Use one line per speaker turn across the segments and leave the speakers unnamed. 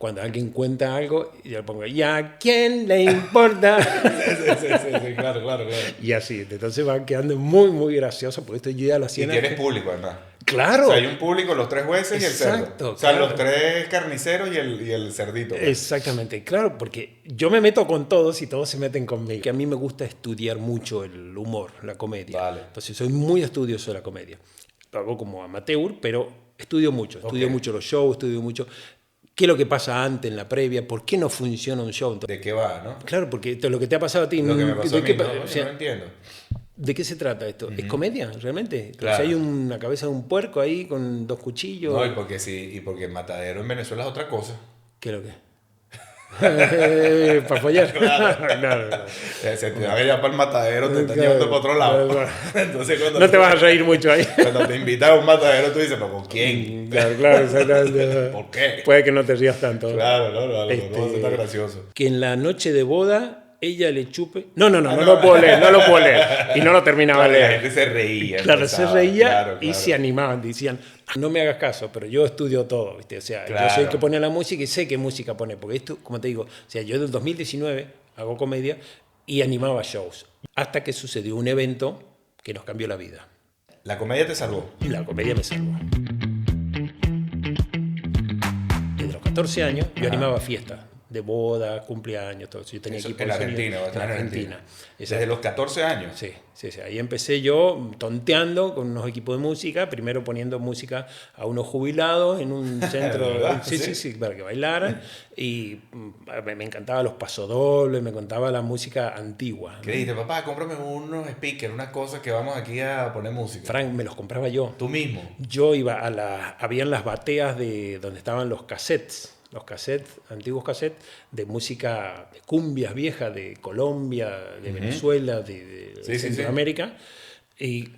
Cuando alguien cuenta algo, yo le pongo, ¿y a quién le importa?
Sí, claro.
Y así, entonces va quedando muy, muy gracioso, porque esto yo ya lo hacía.
Y tienes público, además.
Claro.
O sea, hay un público, los 3 jueces y el cerdo.
Exacto,
O sea,
claro.
los 3 carniceros y el cerdito. Pues.
Exactamente, claro, porque yo me meto con todos y todos se meten conmigo. Que a mí me gusta estudiar mucho el humor, la comedia.
Vale.
Entonces soy muy estudioso de la comedia. Lo hago como amateur, pero estudio mucho. Estudio mucho los shows, estudio mucho qué es lo que pasa antes en la previa, por qué no funciona un show.
¿De qué va, no?
Claro, porque lo que te ha pasado a ti...
Lo que me pasó a mí,
o sea,
no entiendo.
¿de qué se trata esto? ¿Es comedia, realmente?
Claro.
O sea, hay una cabeza de un puerco ahí con 2 cuchillos.
No, y porque el matadero en Venezuela es otra cosa.
¿Qué es lo que? ¿Para follar?
Claro.
No.
Se te va a ir para el matadero, te están llevando para otro lado.
Claro.
Entonces, cuando
No te vas a reír mucho ahí.
Cuando te invitan a un matadero, tú dices, ¿pero con quién?
Claro, exactamente.
¿Por qué?
Puede que no te rías tanto.
Claro, no, está gracioso.
Que en la noche de boda ella le chupe... No lo puedo leer. Y no lo terminaba
Claro,
de
la
leer.
gente se reía.
Claro, se reía
claro.
y se animaban. Decían, no me hagas caso, pero yo estudio todo, ¿viste? O sea,
Claro.
yo soy el que pone la música y sé qué música pone. Porque esto, como te digo, o sea, yo del 2019 hago comedia y animaba shows. Hasta que sucedió un evento que nos cambió la vida.
La comedia te salvó.
Y la comedia me salvó. Desde los 14 años yo animaba fiestas de boda, cumpleaños, todo eso. Yo tenía equipo
En
de
Argentina,
sonido.
en Argentina.
Exacto.
Desde los 14 años.
Sí. Ahí empecé yo tonteando con unos equipos de música, primero poniendo música a unos jubilados en un centro, sí, para que bailaran, y me encantaban los pasodobles, me encantaba la música antigua.
¿Qué dijiste? Papá, cómprame unos speakers, unas cosas que vamos aquí a poner música.
Frank, me los compraba yo.
¿Tú mismo?
Yo iba habían las bateas de donde estaban los cassettes, antiguos cassettes de música, de cumbias viejas de Colombia, de Venezuela, de Centroamérica. Y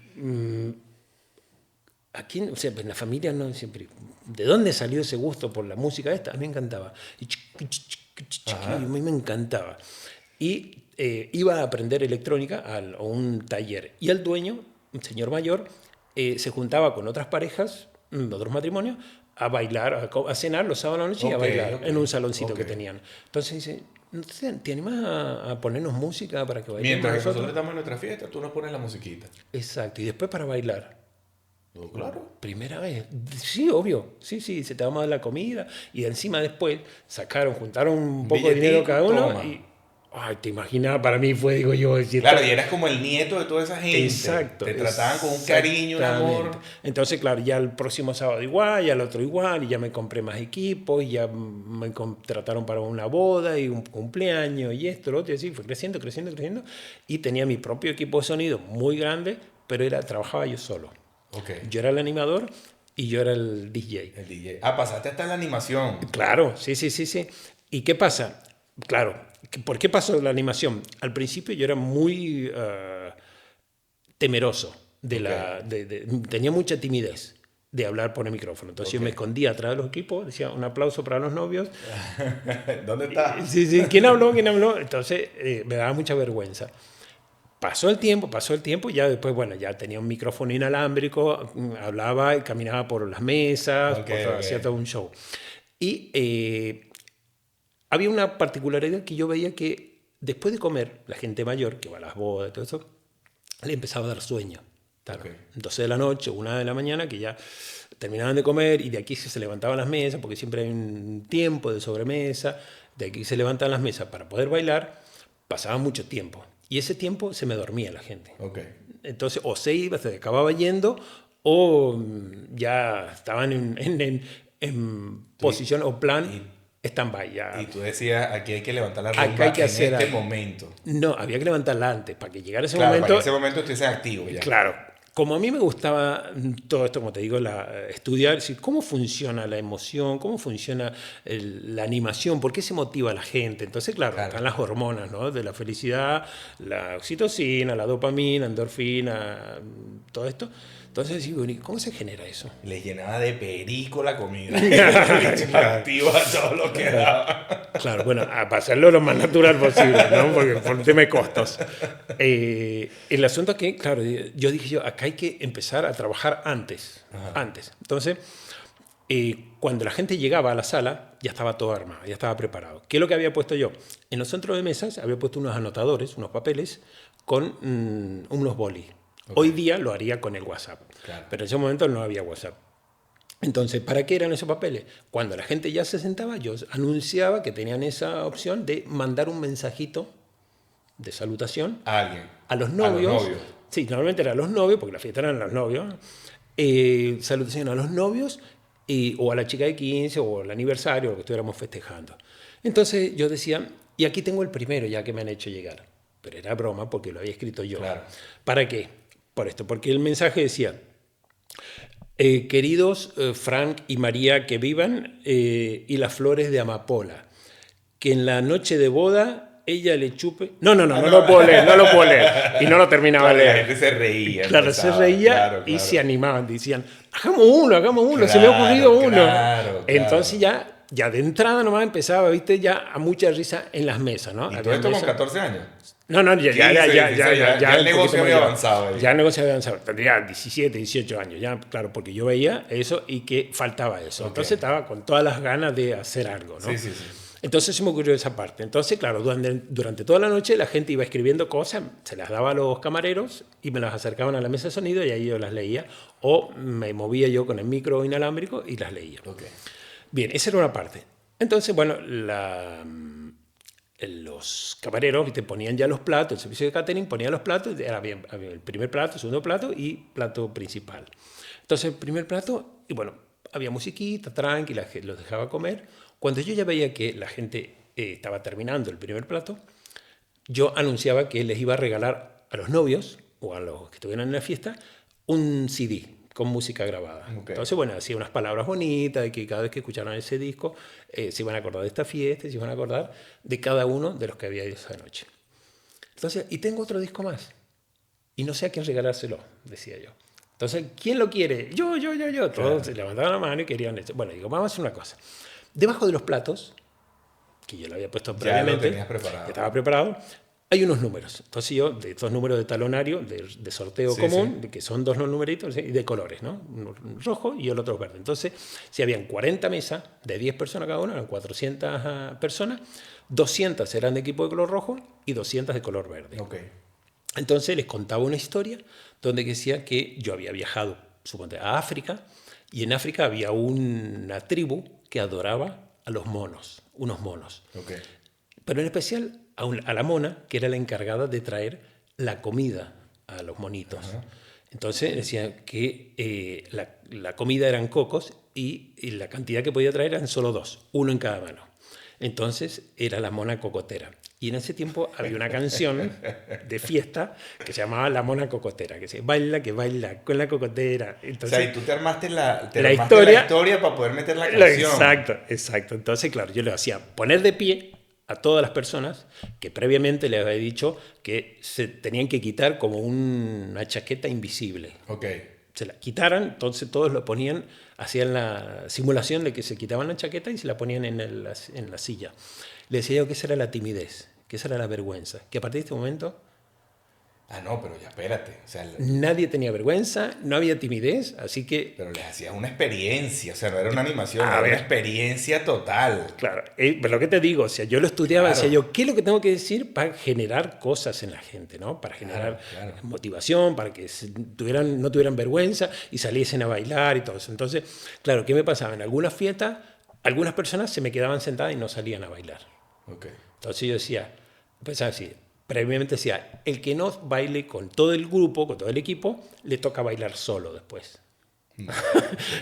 aquí, o sea, en la familia no siempre... ¿De dónde salió ese gusto por la música esta? A mí me encantaba. A mí me encantaba. Y iba a aprender electrónica a un taller. Y el dueño, un señor mayor, se juntaba con otras parejas, otros matrimonios, a bailar, a cenar los sábados a la noche y a bailar en un saloncito que tenían. Entonces dice, ¿te animas a ponernos música para que bailemos?
Mientras nosotros estamos en nuestra fiesta, tú nos pones la musiquita.
Exacto, y después para bailar.
No, claro.
Primera vez. Sí, obvio. Sí, se te va a dar la comida. Y encima después juntaron un poco de dinero cada uno.
Toma.
Y, ay, te imaginas, para mí fue, digo yo, decir,
claro, y eras como el nieto de toda esa gente.
Exacto.
Te trataban con un cariño, un amor.
Entonces, claro, ya el próximo sábado igual, ya el otro igual, y ya me compré más equipos, y ya me contrataron para una boda y un cumpleaños y esto, lo otro, y así fue creciendo. Y tenía mi propio equipo de sonido muy grande, pero trabajaba yo solo.
Okay.
Yo era el animador y yo era el DJ.
El DJ. Ah, pasaste hasta la animación.
Claro, sí. ¿Y qué pasa? Claro, ¿por qué pasó la animación? Al principio yo era muy temeroso. Tenía mucha timidez de hablar por el micrófono. Entonces yo me escondía atrás de los equipos, decía un aplauso para los novios.
¿Dónde está?
Sí, ¿quién habló? Entonces me daba mucha vergüenza. Pasó el tiempo y ya después, bueno, ya tenía un micrófono inalámbrico, hablaba y caminaba por las mesas, hacía todo un show. Y había una particularidad que yo veía que después de comer, la gente mayor, que va a las bodas y todo eso, le empezaba a dar sueño. Claro, 12 de la noche, 1 de la mañana, que ya terminaban de comer y de aquí se levantaban las mesas, porque siempre hay un tiempo de sobremesa, de aquí se levantan las mesas para poder bailar, pasaba mucho tiempo. Y ese tiempo se me dormía la gente. Entonces, o se acababa yendo, o ya estaban en posición o plan stand-by.
Y tú decías, aquí hay que levantar la rumba
en este
momento.
No, había que levantarla antes, para que llegara ese
momento.
momento.
Para que ese momento estuviese activo ya.
Claro. Como a mí me gustaba todo esto, como te digo, estudiar cómo funciona la emoción, cómo funciona la animación, por qué se motiva a la gente. Entonces, claro, están las hormonas, ¿no? De la felicidad, la oxitocina, la dopamina, endorfina, todo esto. Entonces, digo, ¿cómo se genera eso?
Les llenaba de perico la comida. Activa todo lo que daba.
Claro, bueno, para hacerlo lo más natural posible, ¿no? Porque por un tema de costos. El asunto es que, claro, yo dije acá hay que empezar a trabajar antes. Entonces, cuando la gente llegaba a la sala, ya estaba todo armado, ya estaba preparado. ¿Qué es lo que había puesto yo? En los centros de mesas había puesto unos anotadores, unos papeles, con unos bolis. Okay. Hoy día lo haría con el WhatsApp, claro. Pero en ese momento no había WhatsApp. Entonces, ¿para qué eran esos papeles? Cuando la gente ya se sentaba, yo anunciaba que tenían esa opción de mandar un mensajito de salutación
a alguien.
A los novios. Sí, normalmente eran los novios, porque la fiesta eran los novios. Salutación a los novios o a la chica de 15 o el aniversario, lo que estuviéramos festejando. Entonces yo decía, y aquí tengo el primero ya que me han hecho llegar. Pero era broma porque lo había escrito yo.
Claro.
¿Para qué? Por esto, porque el mensaje decía... queridos Frank y María que vivan y las flores de amapola, que en la noche de boda ella le chupe... No lo puedo leer. Y no lo terminaba de leer.
La gente se reía.
Claro, se reía y se animaban, decían, hagamos uno, claro, se me ha ocurrido uno.
Claro.
Entonces ya de entrada nomás empezaba, viste, ya a mucha risa en las mesas, ¿no?
¿Y todo esto con 14 años?
No, ya
el negocio había avanzado.
Ya el negocio había avanzado. Tendría 17, 18 años, ya, claro, porque yo veía eso y que faltaba eso. Okay. Entonces estaba con todas las ganas de hacer algo, ¿no?
Sí.
Entonces se me ocurrió esa parte. Entonces, claro, durante toda la noche la gente iba escribiendo cosas, se las daba a los camareros y me las acercaban a la mesa de sonido y ahí yo las leía. O me movía yo con el micro inalámbrico y las leía.
Okay.
Bien, esa era una parte. Entonces, bueno, los camareros, ¿viste? Ponían ya los platos, el servicio de catering ponía los platos, había el primer plato, segundo plato y plato principal. Entonces, el primer plato, y bueno, había musiquita, tranquila, los dejaba comer. Cuando yo ya veía que la gente estaba terminando el primer plato, yo anunciaba que les iba a regalar a los novios o a los que estuvieran en la fiesta un CD con música grabada. Okay. Entonces, bueno, hacía unas palabras bonitas de que cada vez que escucharan ese disco se iban a acordar de esta fiesta, se iban a acordar de cada uno de los que había ido esa noche. Entonces, y tengo otro disco más y no sé a quién regalárselo, decía yo. Entonces, ¿quién lo quiere? Yo. Todos claro. Se levantaban la mano y querían esto. Bueno, digo, vamos a hacer una cosa. Debajo de los platos, que yo lo había puesto previamente,
ya lo tenías preparado.
Estaba preparado, hay unos números. Entonces yo, de estos números de talonario, de sorteo común, sí. Que son dos numeritos, y de colores, ¿no? Uno rojo y el otro verde. Entonces, si habían 40 mesas, de 10 personas cada una, eran 400 personas, 200 eran de equipo de color rojo y 200 de color verde.
Okay.
Entonces les contaba una historia donde decía que yo había viajado, suponte, a África, y en África había una tribu que adoraba a los monos, unos monos.
Okay.
Pero en especial a la mona, que era la encargada de traer la comida a los monitos. Uh-huh. Entonces decían que la comida eran cocos y la cantidad que podía traer eran solo 2, uno en cada mano. Entonces era la mona cocotera. Y en ese tiempo había una canción de fiesta que se llamaba La Mona Cocotera, que decía, baila, que baila con la cocotera. Entonces,
o sea, y tú te armaste la historia para poder meter la canción.
Exacto. Entonces, claro, yo le hacía poner de pie a todas las personas que previamente les había dicho que se tenían que quitar como una chaqueta invisible.
Okay.
Se la quitaran, entonces todos lo ponían, hacían la simulación de que se quitaban la chaqueta y se la ponían en la silla. Le decía yo que esa era la timidez, que esa era la vergüenza, que a partir de este momento...
Ah, no, pero ya espérate. O sea,
nadie tenía vergüenza, no había timidez, así que...
Pero les hacías una experiencia, o sea, no era una animación, era una experiencia total.
Claro, pero lo que te digo, o sea, yo lo estudiaba, decía yo, ¿qué es lo que tengo que decir para generar cosas en la gente, ¿no? Para generar motivación, para que no tuvieran vergüenza y saliesen a bailar y todo eso. Entonces, claro, ¿qué me pasaba? En algunas fiestas, algunas personas se me quedaban sentadas y no salían a bailar.
Okay.
Entonces yo decía, pensaba así, previamente decía, el que no baile con todo el grupo, con todo el equipo, le toca bailar solo después.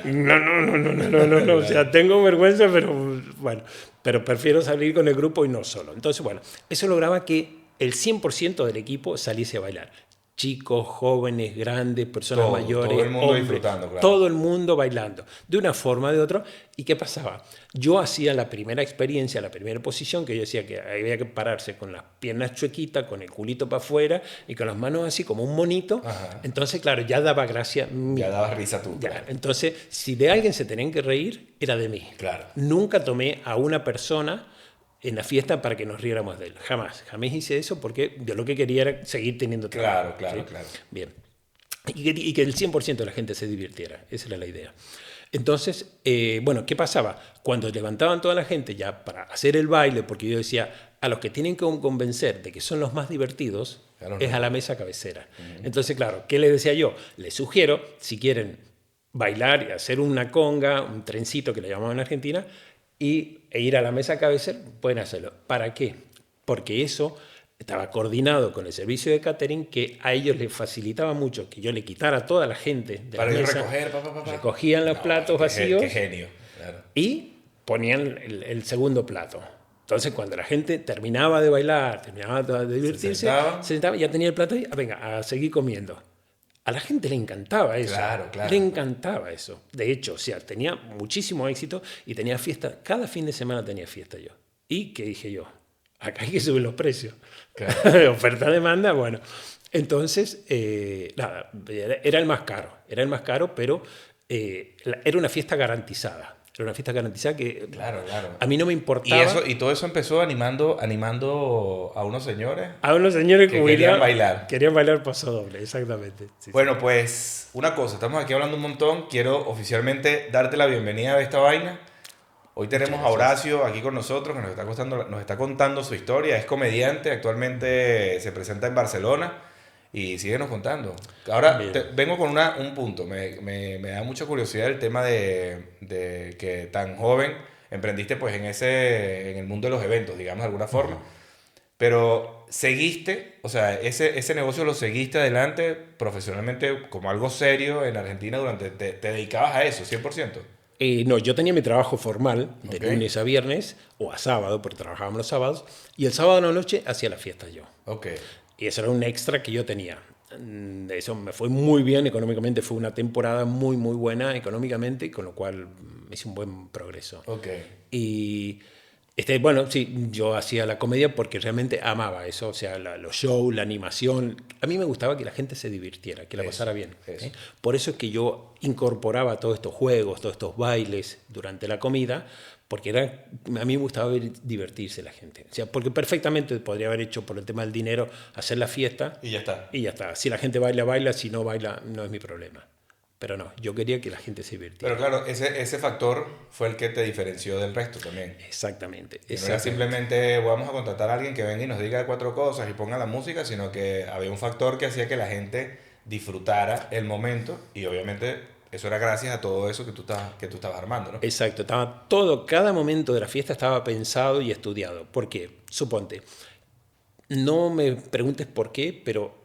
No, o sea, tengo vergüenza, pero bueno, pero prefiero salir con el grupo y no solo. Entonces, bueno, eso lograba que el 100% del equipo saliese a bailar. Chicos, jóvenes, grandes, personas mayores,
todo el mundo
hombres,
disfrutando, claro.
Todo el mundo bailando, de una forma o de otra. ¿Y qué pasaba? Yo hacía la primera experiencia, la primera posición, que yo decía que había que pararse con las piernas chuequitas, con el culito para afuera y con las manos así como un monito. Ajá. Entonces, claro, ya daba gracia.
Ya daba risa tú.
Claro. Entonces, si de alguien se tenían que reír, era de mí.
Claro.
Nunca tomé a una persona en la fiesta para que nos riéramos de él. Jamás hice eso porque yo lo que quería era seguir teniendo trabajo.
Claro.
Bien. Y que el 100% de la gente se divirtiera. Esa era la idea. Entonces, bueno, ¿qué pasaba? Cuando levantaban toda la gente ya para hacer el baile, porque yo decía, a los que tienen que convencer de que son los más divertidos,
Claro,
es
no.
a la mesa cabecera. Entonces, claro, ¿qué les decía yo? Les sugiero, si quieren bailar y hacer una conga, un trencito que le llamamos en Argentina, e ir a la mesa cabecera, pueden hacerlo. ¿Para qué? Porque eso estaba coordinado con el servicio de catering, que a ellos les facilitaba mucho que yo le quitara a toda la gente de
Para
la
ir a
mesa,
recoger,
recogían los platos vacíos
Qué genio. Claro.
y ponían el segundo plato. Entonces, cuando la gente terminaba de bailar, terminaba de divertirse, se sentaba, ya tenía el plato y venga, a seguir comiendo. A la gente le encantaba eso.
Claro, claro.
Le encantaba eso. De hecho, o sea, tenía muchísimo éxito y tenía fiesta. Cada fin de semana tenía fiesta yo. ¿Y qué dije yo? Acá hay que subir los precios. Claro. Oferta-demanda, bueno. Entonces, nada, era el más caro. Era el más caro, pero era una fiesta garantizada. Era una fiesta garantizada que
Claro.
a mí no me importaba.
Y todo eso empezó animando a unos señores.
A unos señores
que querían bailar.
Querían bailar paso doble, exactamente. Sí,
bueno, pues una cosa, estamos aquí hablando un montón. Quiero oficialmente darte la bienvenida a esta vaina. Hoy tenemos a Horacio aquí con nosotros, que nos está contando su historia. Es comediante, actualmente se presenta en Barcelona. Y síguenos contando. Ahora vengo con un punto. Me da mucha curiosidad el tema de que tan joven emprendiste pues en el mundo de los eventos, digamos de alguna forma. Pero seguiste, o sea, ese negocio lo seguiste adelante profesionalmente como algo serio en Argentina te dedicabas a eso, 100%.
No, yo tenía mi trabajo formal de lunes a viernes o a sábado, porque trabajábamos los sábados, y el sábado a la noche hacía la fiesta yo.
Okay.
Y eso era un extra que yo tenía. Eso me fue muy bien económicamente, fue una temporada muy, muy buena económicamente, con lo cual hice un buen progreso.
Okay.
Y bueno, sí, yo hacía la comedia porque realmente amaba eso, o sea, los shows, la animación. A mí me gustaba que la gente se divirtiera, que la pasara bien. Por eso es que yo incorporaba todos estos juegos, todos estos bailes durante la comida, porque a mí me gustaba ver divertirse la gente. O sea, porque perfectamente podría haber hecho por el tema del dinero, hacer la fiesta.
Y ya está.
Y ya está. Si la gente baila, baila. Si no baila, no es mi problema. Pero no, yo quería que la gente se divirtiera.
Pero claro, ese factor fue el que te diferenció del resto también.
Exactamente.
Y no era simplemente vamos a contratar a alguien que venga y nos diga 4 cosas y ponga la música, sino que había un factor que hacía que la gente disfrutara el momento y obviamente eso era gracias a todo eso que tú estabas armando, ¿no?
Exacto. Cada momento de la fiesta estaba pensado y estudiado. ¿Por qué? Suponte, no me preguntes por qué, pero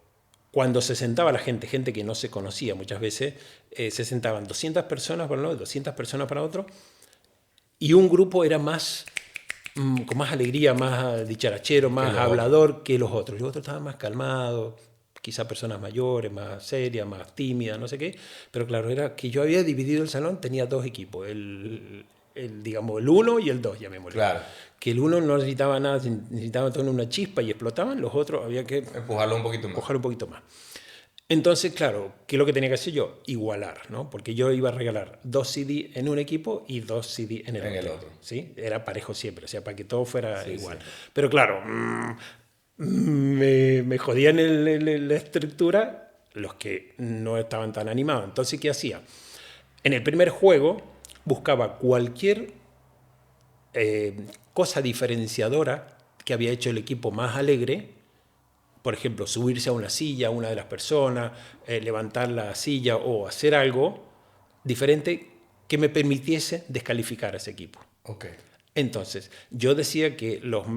cuando se sentaba la gente que no se conocía muchas veces, se sentaban 200 personas para uno, 200 personas para otro, y un grupo era más, con más alegría, más dicharachero, más hablador que los otros. Los otros estaban más calmados, quizá personas mayores, más serias, más tímidas, no sé qué. Pero claro, era que yo había dividido el salón, tenía 2 equipos, digamos, el 1 y el 2, llamémosle.
Claro.
Que el 1 no necesitaba nada, necesitaba tener una chispa y explotaban, los otros había que
empujarlo un poquito más.
Entonces, claro, ¿qué es lo que tenía que hacer yo? Igualar, ¿no? Porque yo iba a regalar 2 CD en un equipo y 2 CD en el otro. ¿Sí? Era parejo siempre, o sea, para que todo fuera igual. Sí. Pero claro, me jodían la estructura los que no estaban tan animados. Entonces, ¿qué hacía? En el primer juego buscaba cualquier cosa diferenciadora que había hecho el equipo más alegre. Por ejemplo, subirse a una silla, una de las personas, levantar la silla o hacer algo diferente que me permitiese descalificar a ese equipo.
Okay.
Entonces, yo decía que los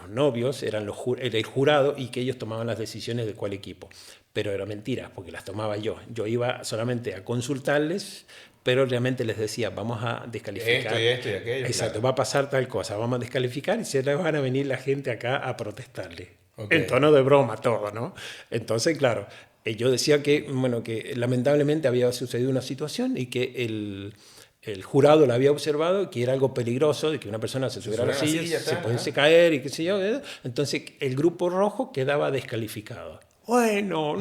novios eran era el jurado y que ellos tomaban las decisiones de cuál equipo. Pero era mentira, porque las tomaba yo. Yo iba solamente a consultarles, pero realmente les decía, vamos a descalificar.
Esto y aquello.
Exacto,
claro.
va a pasar tal cosa, vamos a descalificar y se les van a venir la gente acá a protestarle. Okay. En tono de broma todo, ¿no? Entonces, claro, yo decía que lamentablemente había sucedido una situación y que el jurado lo había observado, que era algo peligroso, de que una persona se subiera a la silla, se pudiese caer y qué sé yo. Entonces, el grupo rojo quedaba descalificado. Bueno,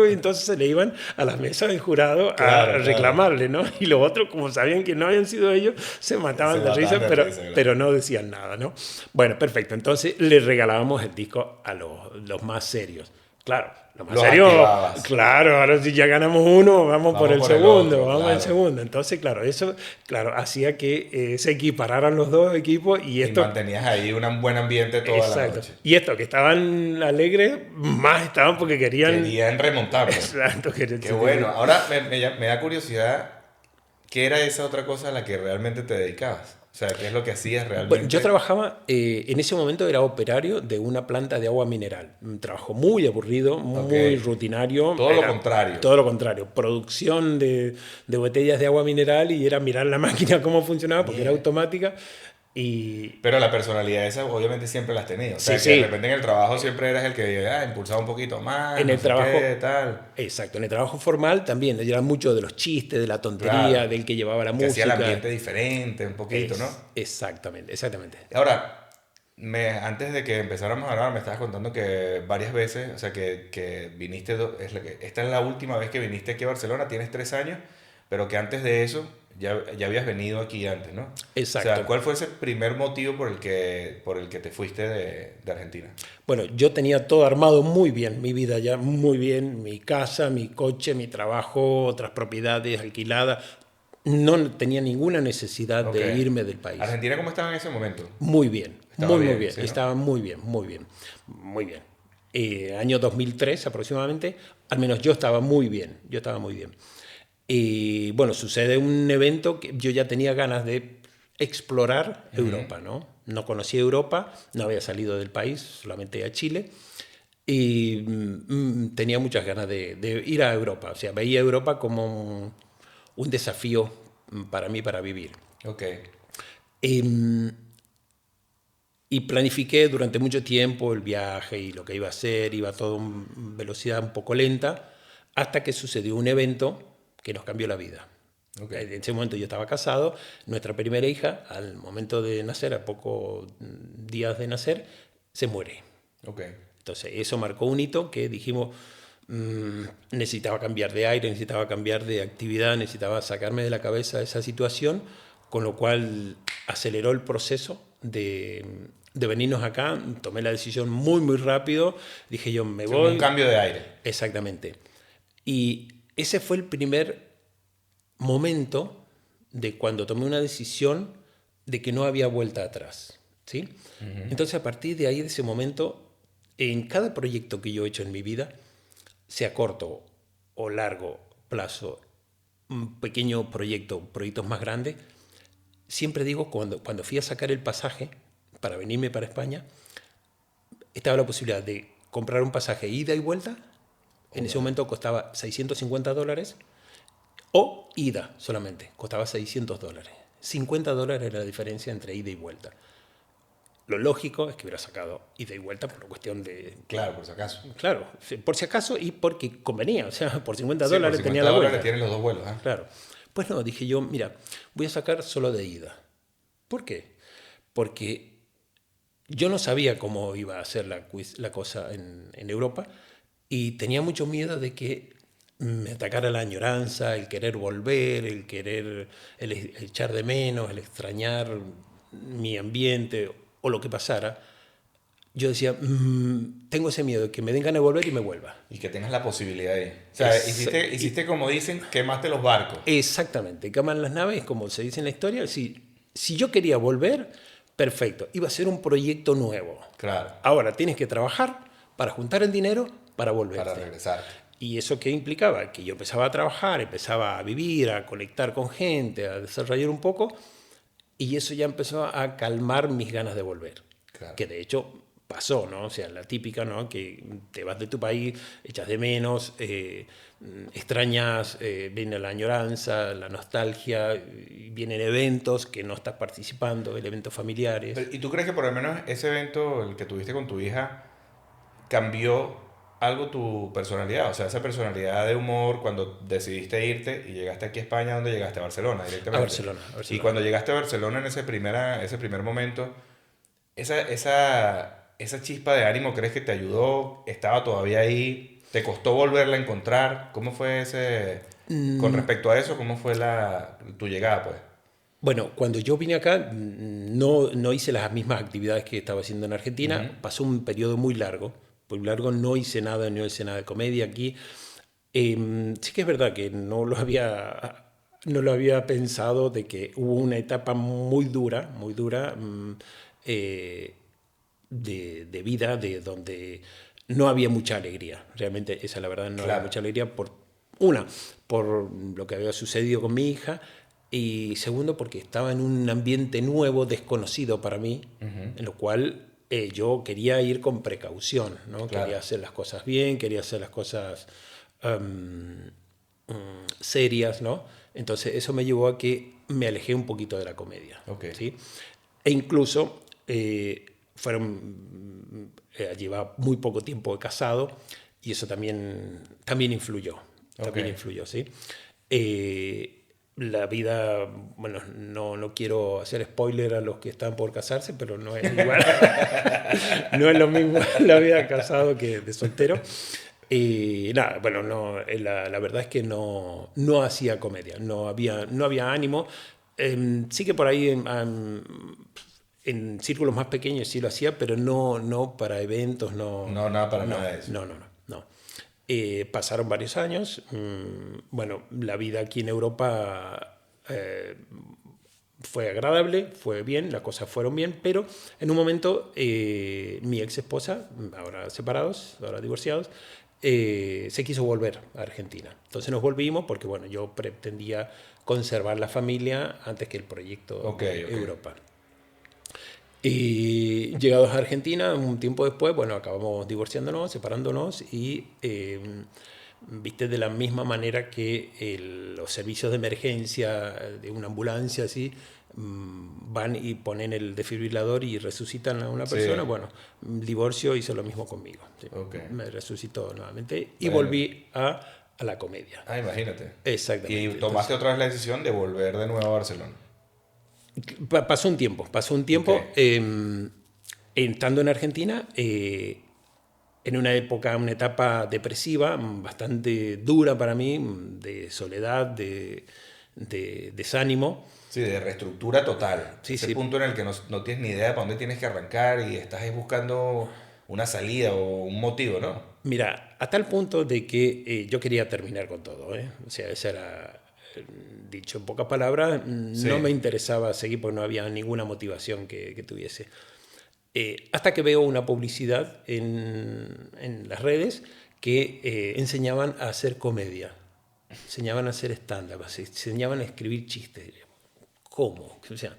entonces se le iban a las mesas del jurado a reclamarle, ¿no? Y los otros, como sabían que no habían sido ellos, se mataban de risa, pero no decían nada, ¿no? Bueno, perfecto. Entonces le regalábamos el disco a los más serios. Claro, lo más
Los
serio,
activabas.
claro, ahora si ya ganamos uno, vamos por el
por el
segundo,
otro,
vamos
claro.
al segundo. Entonces, claro, eso, claro, hacía que se equipararan los dos equipos y
Y
esto,
mantenías ahí un buen ambiente toda la
exacto.
noche.
Y esto, que estaban alegres, más estaban porque querían,
Querían remontar, pues.
exacto, querían
Qué bueno. Ahora me da curiosidad, ¿qué era esa otra cosa a la que realmente te dedicabas? O sea, ¿qué es lo que hacías
Bueno, yo
realmente?
trabajaba, en ese momento era operario de una planta de agua mineral. Un trabajo muy aburrido,
Ok.
muy rutinario.
Todo lo
Era
contrario.
todo lo contrario. Producción de botellas de agua mineral y era mirar la máquina cómo funcionaba porque era
Mierda.
automática. Y
Pero la personalidad esa obviamente siempre la has tenido. O
sí,
sea, que de
sí,
repente en el trabajo siempre eras el que impulsaba un poquito más,
en
no
el
sé qué,
trabajo,
tal.
exacto, en el trabajo formal también. Era mucho de los chistes, de la tontería,
Claro.
del que llevaba la
Que hacía el
música.
ambiente diferente un poquito, ¿no?
Exactamente, exactamente.
Ahora, antes de que empezáramos a hablar, me estabas contando que varias veces, o sea, que viniste, esta es la última vez que viniste aquí a Barcelona, tienes 3 años, pero que antes de eso ya habías venido aquí antes, ¿no? O sea,
Exacto.
¿cuál fue ese primer motivo por el que te fuiste de Argentina?
Bueno, yo tenía todo armado muy bien, mi vida ya muy bien, mi casa, mi coche, mi trabajo, otras propiedades alquiladas. No tenía ninguna necesidad
Ok.
de irme del país.
¿Argentina cómo estaba en ese momento?
Muy bien,
Estaba
muy
bien,
bien.
sí, ¿no?
Estaba muy bien, muy bien, muy bien. Año 2003 aproximadamente, al menos yo estaba muy bien, yo estaba muy bien. Y bueno, sucede un evento que yo ya tenía ganas de explorar
Ujú.
Europa, ¿no? No conocía Europa, no había salido del país, solamente a Chile. Y tenía muchas ganas de ir a Europa. O sea, veía Europa como un desafío para mí para vivir.
Ok.
Em, y planifiqué durante mucho tiempo el viaje y lo que iba a hacer, iba todo en velocidad un poco lenta, hasta que sucedió un evento que nos cambió la vida.
Ok.
En ese momento yo estaba casado, nuestra primera hija, al momento de nacer, a pocos días de nacer, se muere.
Ok.
Entonces eso marcó un hito que dijimos, necesitaba cambiar de aire, necesitaba cambiar de actividad, necesitaba sacarme de la cabeza esa situación, con lo cual aceleró el proceso de venirnos acá, tomé la decisión muy, muy rápido, dije yo me
Sí, como un
voy,
cambio de aire.
exactamente. Y ese fue el primer momento de cuando tomé una decisión de que no había vuelta atrás, ¿sí? Entonces a partir de ahí, de ese momento, en cada proyecto que yo he hecho en mi vida, sea corto o largo plazo, un pequeño proyecto, proyectos más grandes, siempre digo, cuando fui a sacar el pasaje para venirme para España, estaba la posibilidad de comprar un pasaje ida y vuelta. En ese
Joder.
momento costaba $650 o ida solamente, costaba $600. $50 era la diferencia entre ida y vuelta. Lo lógico es que hubiera sacado ida y vuelta por una cuestión de,
Claro, por si acaso.
claro, por si acaso y porque convenía, o sea, por 50
Sí, por
dólares tenía
50
la
dólares
vuelta.
tienes los dos vuelos, ¿ah?
Claro. Pues no, dije yo, mira, voy a sacar solo de ida. ¿Por qué? Porque yo no sabía cómo iba a ser la cosa en Europa y tenía mucho miedo de que me atacara la añoranza, el querer volver, el querer, el echar de menos, el extrañar mi ambiente o lo que pasara. Yo decía, tengo ese miedo de que me den ganas de volver y me vuelva.
Y que tengas la posibilidad ahí. O sea,
Es,
hiciste como dicen, quemaste los barcos.
exactamente, queman las naves, como se dice en la historia. Si yo quería volver, perfecto, iba a ser un proyecto nuevo.
Claro,
Ahora tienes que trabajar para juntar el dinero para
para
volverte.
regresar.
¿Y eso qué implicaba? Que yo empezaba a trabajar, empezaba a vivir, a conectar con gente, a desarrollar un poco, y eso ya empezó a calmar mis ganas de volver.
Claro.
Que de hecho pasó, ¿no? O sea, la típica, ¿no? Que te vas de tu país, echas de menos, extrañas, viene la añoranza, la nostalgia, vienen eventos que no estás participando, eventos familiares.
¿Y tú crees que por lo menos ese evento, el que tuviste con tu hija, cambió algo tu personalidad? O sea, esa personalidad de humor cuando decidiste irte y llegaste aquí a España, ¿dónde llegaste? A Barcelona
A
directamente.
Barcelona, a
Y
Barcelona.
cuando llegaste a Barcelona en ese primer momento, esa chispa de ánimo, ¿crees que te ayudó? ¿Estaba todavía ahí? ¿Te costó volverla a encontrar? ¿Cómo fue ese... Con respecto a eso, ¿cómo fue tu llegada, pues?
Bueno, cuando yo vine acá, no hice las mismas actividades que estaba haciendo en Argentina.
Ujú.
Pasó un periodo muy largo, por largo no hice nada de comedia aquí. Sí que es verdad que no lo había pensado, de que hubo una etapa muy dura, de vida, de donde no había mucha alegría. Realmente, esa es la verdad, no había mucha alegría por lo que había sucedido con mi hija, y segundo, porque estaba en un ambiente nuevo, desconocido para mí, en lo cual yo quería ir con precaución, ¿no? Quería hacer las cosas bien, quería hacer las cosas serias, ¿no? Entonces eso me llevó a que me alejé un poquito de la comedia. ¿Sí? E incluso llevaba muy poco tiempo de casado, y eso también influyó. También influyó, ¿sí? La vida, bueno, no quiero hacer spoiler a los que están por casarse, pero no es igual. No es lo mismo la vida de casado que de soltero. Y nada, bueno, la verdad es que no hacía comedia, no había ánimo. Sí que por ahí en círculos más pequeños sí lo hacía, pero no para eventos,
No, nada para nada de eso.
No. Pasaron varios años. Bueno, la vida aquí en Europa fue agradable, fue bien, las cosas fueron bien, pero en un momento mi ex esposa, ahora separados, ahora divorciados, se quiso volver a Argentina. Entonces nos volvimos porque, bueno, yo pretendía conservar la familia antes que el proyecto de Europa. Y llegados a Argentina, un tiempo después, bueno, acabamos divorciándonos, separándonos, y viste, de la misma manera que los servicios de emergencia de una ambulancia, así, van y ponen el desfibrilador y resucitan a una persona. Bueno, divorcio hizo lo mismo conmigo. ¿Sí? Me resucitó nuevamente y volví a la comedia.
Imagínate.
Exactamente.
Y tomaste otra vez la decisión de volver de nuevo a Barcelona.
Pasó un tiempo. Estando en Argentina, en una etapa depresiva, bastante dura para mí, de soledad, de desánimo.
Sí, de reestructura total. Ese punto en el que no tienes ni idea de para dónde tienes que arrancar y estás ahí buscando una salida o un motivo, ¿no?
Mira, a tal punto de que yo quería terminar con todo, ¿eh? O sea, ese era... Dicho en pocas palabras, no me interesaba seguir porque no había ninguna motivación que tuviese. Hasta que veo una publicidad en las redes que enseñaban a hacer comedia, enseñaban a hacer stand-up, enseñaban a escribir chistes. ¿Cómo? O sea,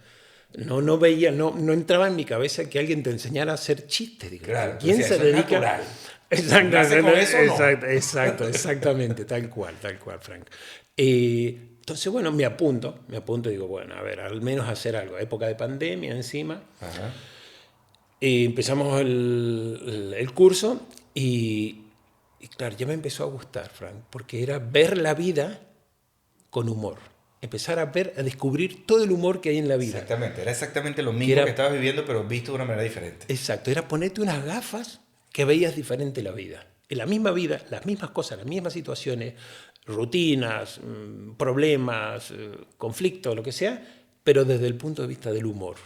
no veía, no entraba en mi cabeza que alguien te enseñara a hacer chistes. Digo,
claro,
¿quién se dedica? Exactamente, tal cual, Frank. Entonces, bueno, me apunto y digo, bueno, a ver, al menos hacer algo. Época de pandemia encima.
Ajá.
Empezamos el curso y claro, ya me empezó a gustar, Frank, porque era ver la vida con humor. Empezar a descubrir todo el humor que hay en la vida.
Exactamente, era exactamente lo mismo que estabas viviendo, pero visto de una manera diferente.
Exacto, era ponerte unas gafas que veías diferente la vida. En la misma vida, las mismas cosas, las mismas situaciones, rutinas, problemas, conflictos, lo que sea, pero desde el punto de vista del humor.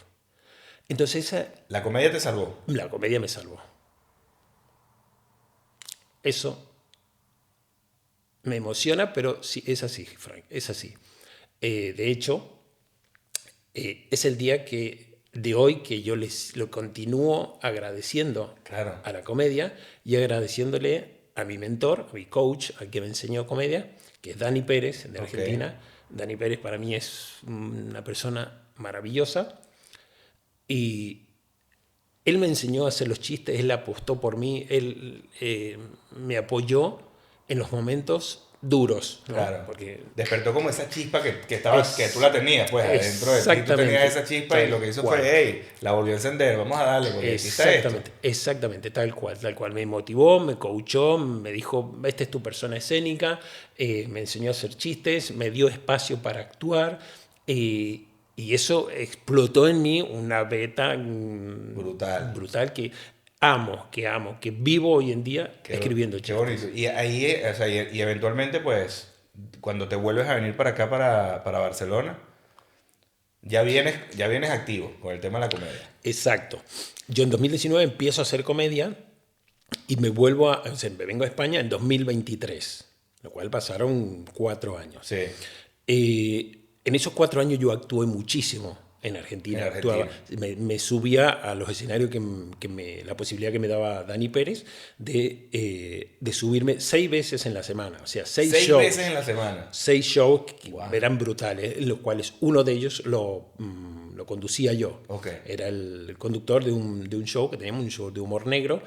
Entonces
¿La comedia te salvó?
La comedia me salvó. Eso me emociona, pero sí, es así, Frank, es así. De hecho, es el día de hoy que yo lo continúo agradeciendo a la comedia y agradeciéndole a mi mentor, a mi coach, al que me enseñó comedia, que es Dani Pérez, de Argentina. Dani Pérez para mí es una persona maravillosa y él me enseñó a hacer los chistes, él apostó por mí, él me apoyó en los momentos duros, ¿no?
Claro,
porque
despertó como esa chispa que tú la tenías, pues, adentro de ti. Tú tenías esa chispa y lo que hizo fue, hey, la volvió a encender, vamos a darle, porque
exactamente, tal cual. Me motivó, me coachó, me dijo, esta es tu persona escénica, me enseñó a hacer chistes, me dio espacio para actuar, y eso explotó en mí una beta brutal que amo, que vivo hoy en día escribiendo chistes.
Qué bonito. Y ahí, o sea, y eventualmente, pues, cuando te vuelves a venir para acá, para Barcelona, ya vienes activo con el tema de la comedia.
Exacto. Yo en 2019 empiezo a hacer comedia y me vengo a España en 2023, lo cual pasaron 4 años.
Sí.
En esos 4 años yo actué muchísimo en Argentina. Actuaba, me subía a los escenarios la posibilidad que me daba Dani Pérez de subirme 6 veces en la semana. O sea, 6 shows.
6 veces en la semana.
6 shows que eran brutales, en los cuales uno de ellos lo conducía yo.
Okay.
Era el conductor de un show, que teníamos un show de humor negro,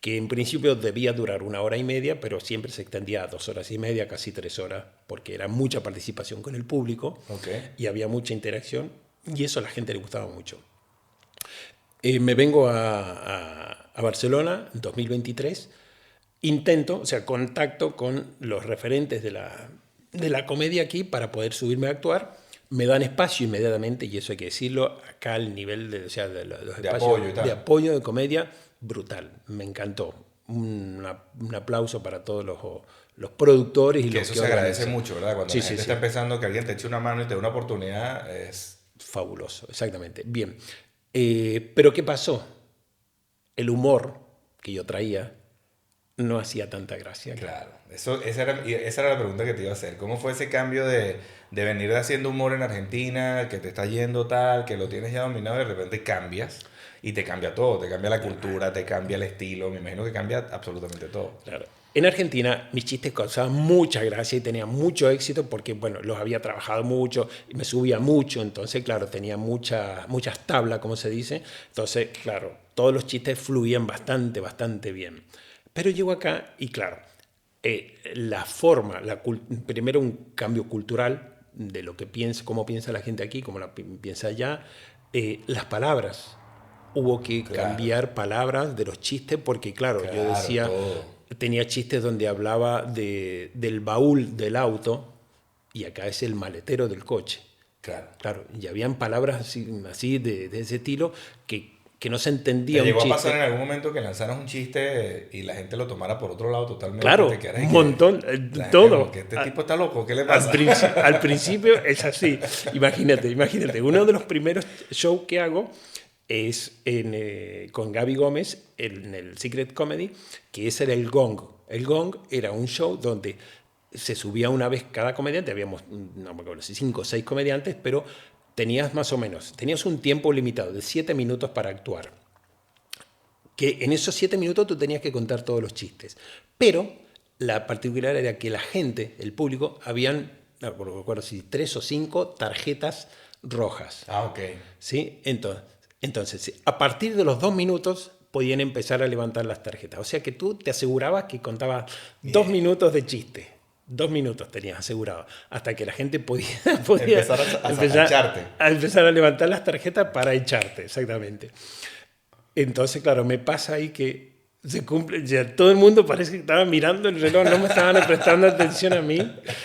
que en principio debía durar 1 hora y media, pero siempre se extendía a 2 horas y media, casi 3 horas, porque era mucha participación con el público y había mucha interacción, y eso a la gente le gustaba mucho. Me vengo a Barcelona en 2023, contacto con los referentes de la comedia aquí para poder subirme a actuar. Me dan espacio inmediatamente, y eso hay que decirlo, acá el nivel de los espacios de apoyo de comedia, brutal, me encantó. Un aplauso para todos los productores y
que
los
eso
que
se agradece mucho, ¿verdad? Cuando la gente está
sí.
empezando, que alguien te eche una mano y te dé una oportunidad, es
fabuloso, exactamente. Bien, pero ¿qué pasó? El humor que yo traía no hacía tanta gracia.
Claro, esa era la pregunta que te iba a hacer. ¿Cómo fue ese cambio de venir haciendo humor en Argentina, que te está yendo tal, que lo tienes ya dominado y de repente cambias? Y te cambia todo, te cambia la cultura, te cambia el estilo, me imagino que cambia absolutamente todo.
Claro. En Argentina mis chistes causaban mucha gracia y tenían mucho éxito porque, bueno, los había trabajado mucho y me subía mucho, entonces, claro, tenía muchas primera, como se dice, entonces, claro, todos los chistes fluían bastante bien. Pero llego acá y, claro, la forma, primero un cambio cultural de lo que piensa, cómo piensa la gente aquí, cómo la piensa allá, las palabras. Hubo que cambiar palabras de los chistes porque, claro, yo decía, tenía chistes donde hablaba del baúl del auto y acá es el maletero del coche. Claro, y habían palabras así de ese estilo que no se entendía.
¿Te llegó a pasar en algún momento que lanzaras un chiste y la gente lo tomara por otro lado totalmente?
Claro, un montón, todo.
Este tipo está loco, ¿qué le pasa?
Al principio es así. Imagínate, uno de los primeros shows que hago es con Gaby Gómez en el Secret Comedy, que ese era el Gong. El Gong era un show donde se subía una vez cada comediante, habíamos, no me acuerdo si 5 o 6 comediantes, pero tenías un tiempo limitado de 7 minutos para actuar. Que en esos 7 minutos tú tenías que contar todos los chistes. Pero la particularidad era que la gente, el público, habían, no me acuerdo si 3 o 5 tarjetas rojas.
Ok.
¿Sí? Entonces, a partir de los 2 minutos podían empezar a levantar las tarjetas. O sea que tú te asegurabas que contabas 2 minutos de chiste. 2 minutos tenías asegurado. Hasta que la gente podía
empezar a echarte.
A empezar a levantar las tarjetas para echarte, exactamente. Entonces, claro, me pasa ahí que se cumple, ya todo el mundo parece que estaba mirando el reloj, no me estaban prestando atención a mí,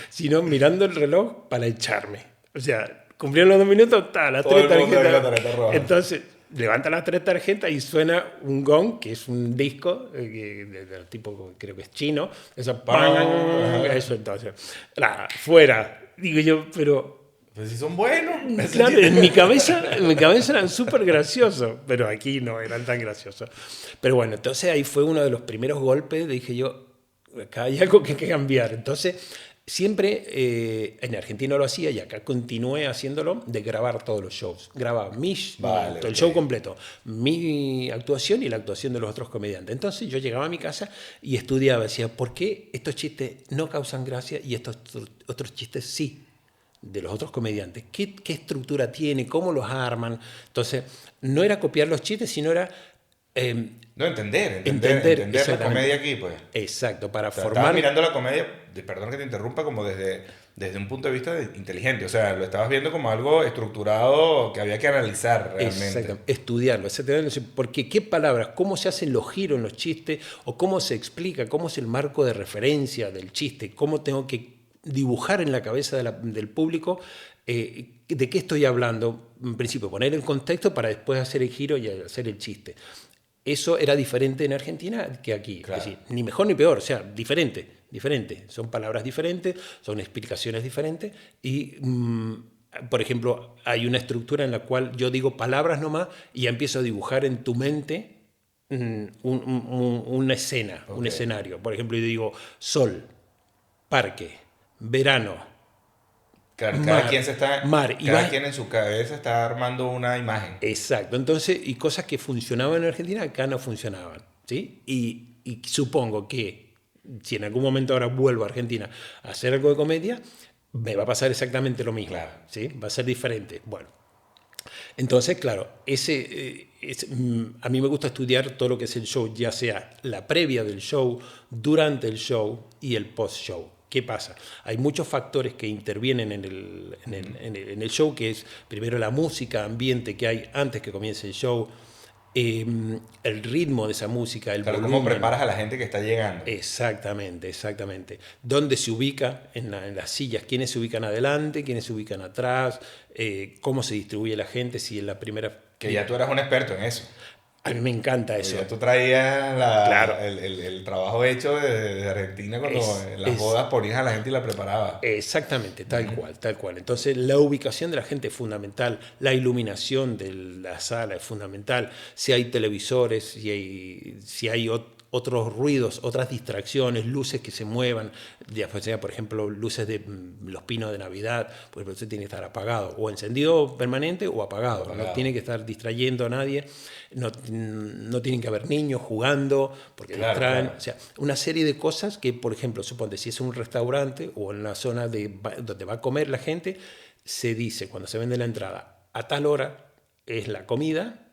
sino mirando el reloj para echarme. O sea, cumplieron los 2 minutos, las 3 tarjetas. Entonces, levanta las 3 tarjetas y suena un gong, que es un disco, del tipo, creo que es chino. Eso, eso entonces. Fuera. Digo yo, pero
si son buenos.
Claro, en mi cabeza eran súper graciosos, pero aquí no eran tan graciosos. Pero bueno, entonces ahí fue uno de los primeros golpes, dije yo, acá hay algo que hay que cambiar. Entonces, siempre en Argentina lo hacía y acá continué haciéndolo, de grabar todos los shows. Grababa el show completo, mi actuación y la actuación de los otros comediantes. Entonces yo llegaba a mi casa y estudiaba, decía, ¿por qué estos chistes no causan gracia y estos otros chistes sí? De los otros comediantes, ¿qué estructura tiene? ¿Cómo los arman? Entonces, no era copiar los chistes, sino era
entender la comedia aquí, pues.
Exacto, para formar.
Estabas mirando la comedia, perdón que te interrumpa, como desde un punto de vista inteligente. O sea, lo estabas viendo como algo estructurado que había que analizar realmente.
Exacto, estudiarlo. Porque qué palabras, cómo se hacen los giros en los chistes, o cómo se explica, cómo es el marco de referencia del chiste, cómo tengo que dibujar en la cabeza del público de qué estoy hablando. En principio, poner el contexto para después hacer el giro y hacer el chiste. Eso era diferente en Argentina que aquí.
Claro.
Es decir, ni mejor ni peor, o sea, diferente. Son palabras diferentes, son explicaciones diferentes y, por ejemplo, hay una estructura en la cual yo digo palabras nomás y ya empiezo a dibujar en tu mente una escena, un escenario. Por ejemplo, yo digo sol, parque, verano,
Claro,
mar.
Cada quien en su cabeza está armando una imagen.
Exacto. Entonces, y cosas que funcionaban en Argentina acá no funcionaban, ¿sí? Y supongo que si en algún momento ahora vuelvo a Argentina a hacer algo de comedia, me va a pasar exactamente lo mismo,
Claro.
¿sí? Va a ser diferente. Bueno, entonces, claro, a mí me gusta estudiar todo lo que es el show, ya sea la previa del show, durante el show y el post-show. ¿Qué pasa? Hay muchos factores que intervienen en el show, que es primero la música, ambiente que hay antes que comience el show, el ritmo de esa música, el
Claro,
volumen.
¿cómo preparas a la gente que está llegando?
Exactamente, exactamente. ¿Dónde se ubica en las sillas? ¿Quiénes se ubican adelante? ¿Quiénes se ubican atrás? ¿Cómo se distribuye la gente? Si en la primera...
Que ya tú eras un experto en eso.
A mí me encanta eso.
Ya tú traías
Claro.
el trabajo hecho de Argentina cuando en las bodas ponías a la gente y la preparabas.
Exactamente, tal cual, tal cual. Entonces, la ubicación de la gente es fundamental, la iluminación de la sala es fundamental, si hay televisores, si hay otros ruidos, otras distracciones, luces que se muevan, ya sea, por ejemplo, luces de los pinos de Navidad, pues eso tiene que estar apagado, o encendido permanente o apagado. No tiene que estar distrayendo a nadie, no tienen que haber niños jugando, porque distraen.
Claro.
O sea, una serie de cosas que, por ejemplo, suponte, si es un restaurante o en la zona donde va a comer la gente, se dice, cuando se vende la entrada, a tal hora es la comida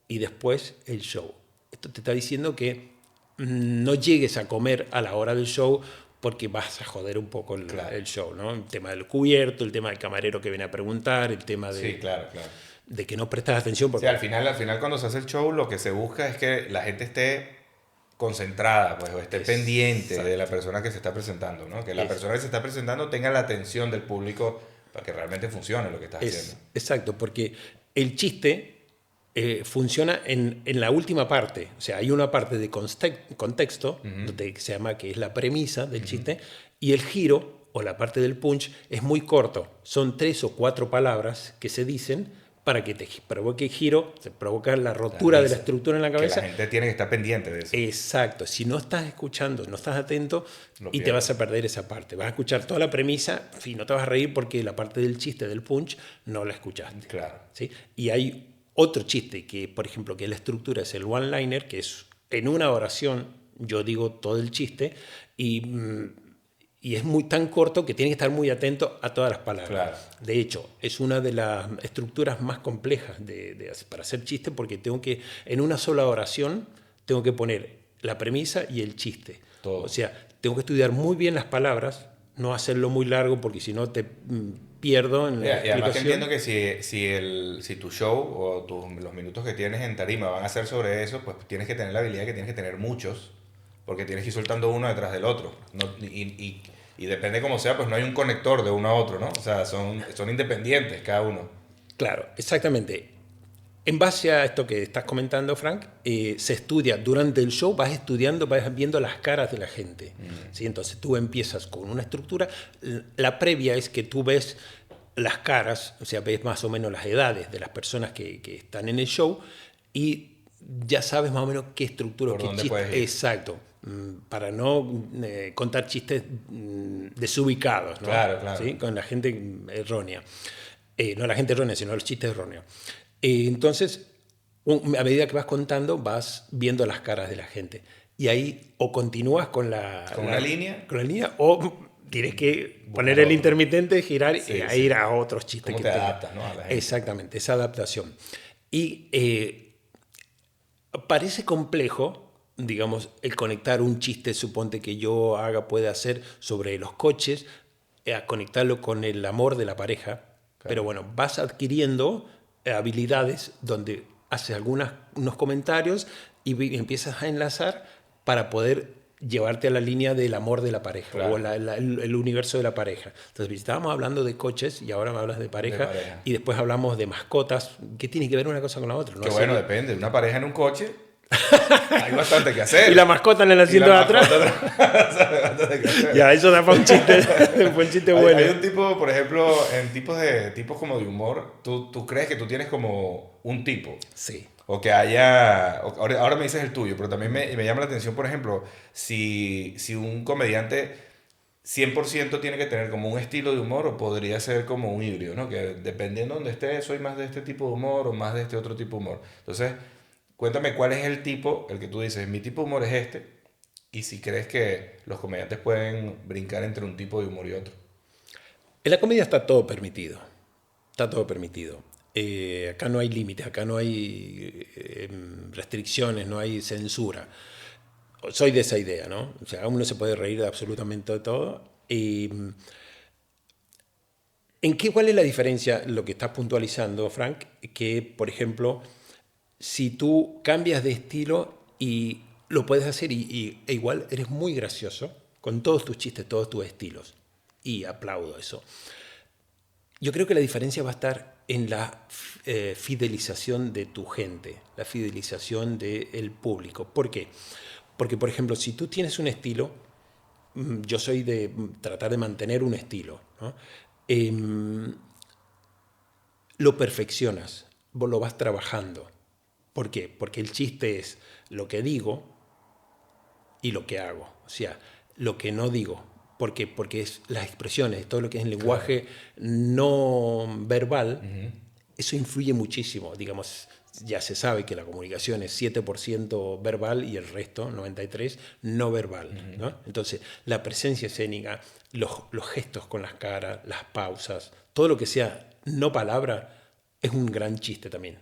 y después el show. Esto te está diciendo que no llegues a comer a la hora del show porque vas a joder un poco el show, ¿no? El tema del cubierto, el tema del camarero que viene a preguntar, el tema de...
Sí, claro.
De que no prestas atención. Porque...
Sí, al final cuando se hace el show lo que se busca es que la gente esté concentrada, pues, o esté pendiente de la persona que se está presentando, ¿no? Que la persona que se está presentando tenga la atención del público para que realmente funcione lo que estás haciendo.
Exacto, porque el chiste funciona en la última parte. O sea, hay una parte de contexto, que se llama, que es la premisa del chiste, y el giro, o la parte del punch, es muy corto. Son 3 o 4 palabras que se dicen para que te provoque giro, se provoca la rotura de la estructura en la cabeza.
Que la gente tiene que estar pendiente de eso.
Exacto. Si no estás escuchando, no estás atento, y te vas a perder esa parte. Vas a escuchar toda la premisa y no te vas a reír porque la parte del chiste, del punch, no la escuchaste.
Claro.
¿Sí? Y hay otro chiste que, por ejemplo, que la estructura es el one-liner, que es en una oración, yo digo todo el chiste, y es tan corto que tienes que estar muy atento a todas las palabras.
Claro.
De hecho, es una de las estructuras más complejas para hacer chiste, porque en una sola oración, tengo que poner la premisa y el chiste.
Todo.
O sea, tengo que estudiar muy bien las palabras, no hacerlo muy largo, porque si no te pierdo en la explicación.
Y además que entiendo que si tu show o los minutos que tienes en tarima van a ser sobre eso, pues tienes que tener la habilidad que tienes que tener muchos, porque tienes que ir soltando uno detrás del otro. Y depende cómo sea, pues no hay un conector de uno a otro, ¿no? O sea, son independientes cada uno.
Claro, exactamente. En base a esto que estás comentando, Frank, se estudia durante el show, vas estudiando, vas viendo las caras de la gente. ¿Sí? Entonces tú empiezas con una estructura. La previa es que tú ves las caras, o sea, ves más o menos las edades de las personas que están en el show y ya sabes más o menos qué estructura,
¿Por
qué
dónde
chiste.
puedes ir?
Exacto. Para no contar chistes desubicados, ¿no?
Claro.
¿Sí? Con la gente errónea. No la gente errónea, sino los chistes erróneos. Entonces, a medida que vas contando, vas viendo las caras de la gente. Y ahí o continúas con
una línea.
Con la línea, o tienes que poner el intermitente, girar y ir a otros chistes.
¿Cómo te adaptas, ¿no? A la gente.
Exactamente, esa adaptación. Y parece complejo, digamos, el conectar un chiste, suponte que yo pueda hacer sobre los coches, a conectarlo con el amor de la pareja. Claro. Pero bueno, vas adquiriendo habilidades donde haces unos comentarios y empiezas a enlazar para poder llevarte a la línea del amor de la pareja. Claro. O el universo de la pareja. Entonces, estábamos hablando de coches y ahora me hablas de pareja. Y después hablamos de mascotas. ¿Qué tiene que ver una cosa con la otra? ¿No?
Que bueno, depende. Una pareja en un coche Hay bastante que hacer.
Y la mascota en el asiento de atrás. Ya, eso da para un chiste, fue un chiste bueno.
Hay un tipo, por ejemplo, en tipos como de humor, tú crees que tú tienes como un tipo.
Sí.
O que haya... Ahora me dices el tuyo, pero también me llama la atención, por ejemplo, si un comediante 100% tiene que tener como un estilo de humor o podría ser como un híbrido, ¿no? Que dependiendo de donde esté, soy más de este tipo de humor o más de este otro tipo de humor. Entonces, cuéntame cuál es el tipo, el que tú dices, mi tipo de humor es este, y si crees que los comediantes pueden brincar entre un tipo de humor y otro.
En la comedia está todo permitido. Está todo permitido. Acá no hay límites, acá no hay restricciones, no hay censura. Soy de esa idea, ¿no? O sea, uno se puede reír de absolutamente todo. ¿Cuál es la diferencia, lo que estás puntualizando, Frank? Que, por ejemplo, si tú cambias de estilo y lo puedes hacer e igual eres muy gracioso con todos tus chistes, todos tus estilos. Y aplaudo eso. Yo creo que la diferencia va a estar en la fidelización de tu gente, la fidelización del público. ¿Por qué? Porque, por ejemplo, si tú tienes un estilo, yo soy de tratar de mantener un estilo, ¿no? Lo perfeccionas, vos lo vas trabajando. ¿Por qué? Porque el chiste es lo que digo y lo que hago. O sea, lo que no digo. ¿Por qué? Porque es las expresiones, todo lo que es el lenguaje no verbal, eso influye muchísimo. Digamos, ya se sabe que la comunicación es 7% verbal y el resto, 93%, no verbal, ¿no? Entonces, la presencia escénica, los gestos con las caras, las pausas, todo lo que sea no palabra, es un gran chiste también.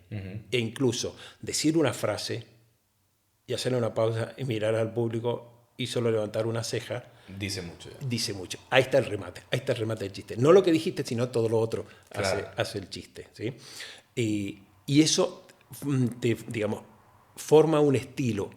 E incluso decir una frase y hacerle una pausa y mirar al público y solo levantar una ceja,
dice mucho. Ya.
Dice mucho. Ahí está el remate del chiste. No lo que dijiste, sino todo lo otro hace el chiste, ¿sí? Y eso, digamos, forma un estilo,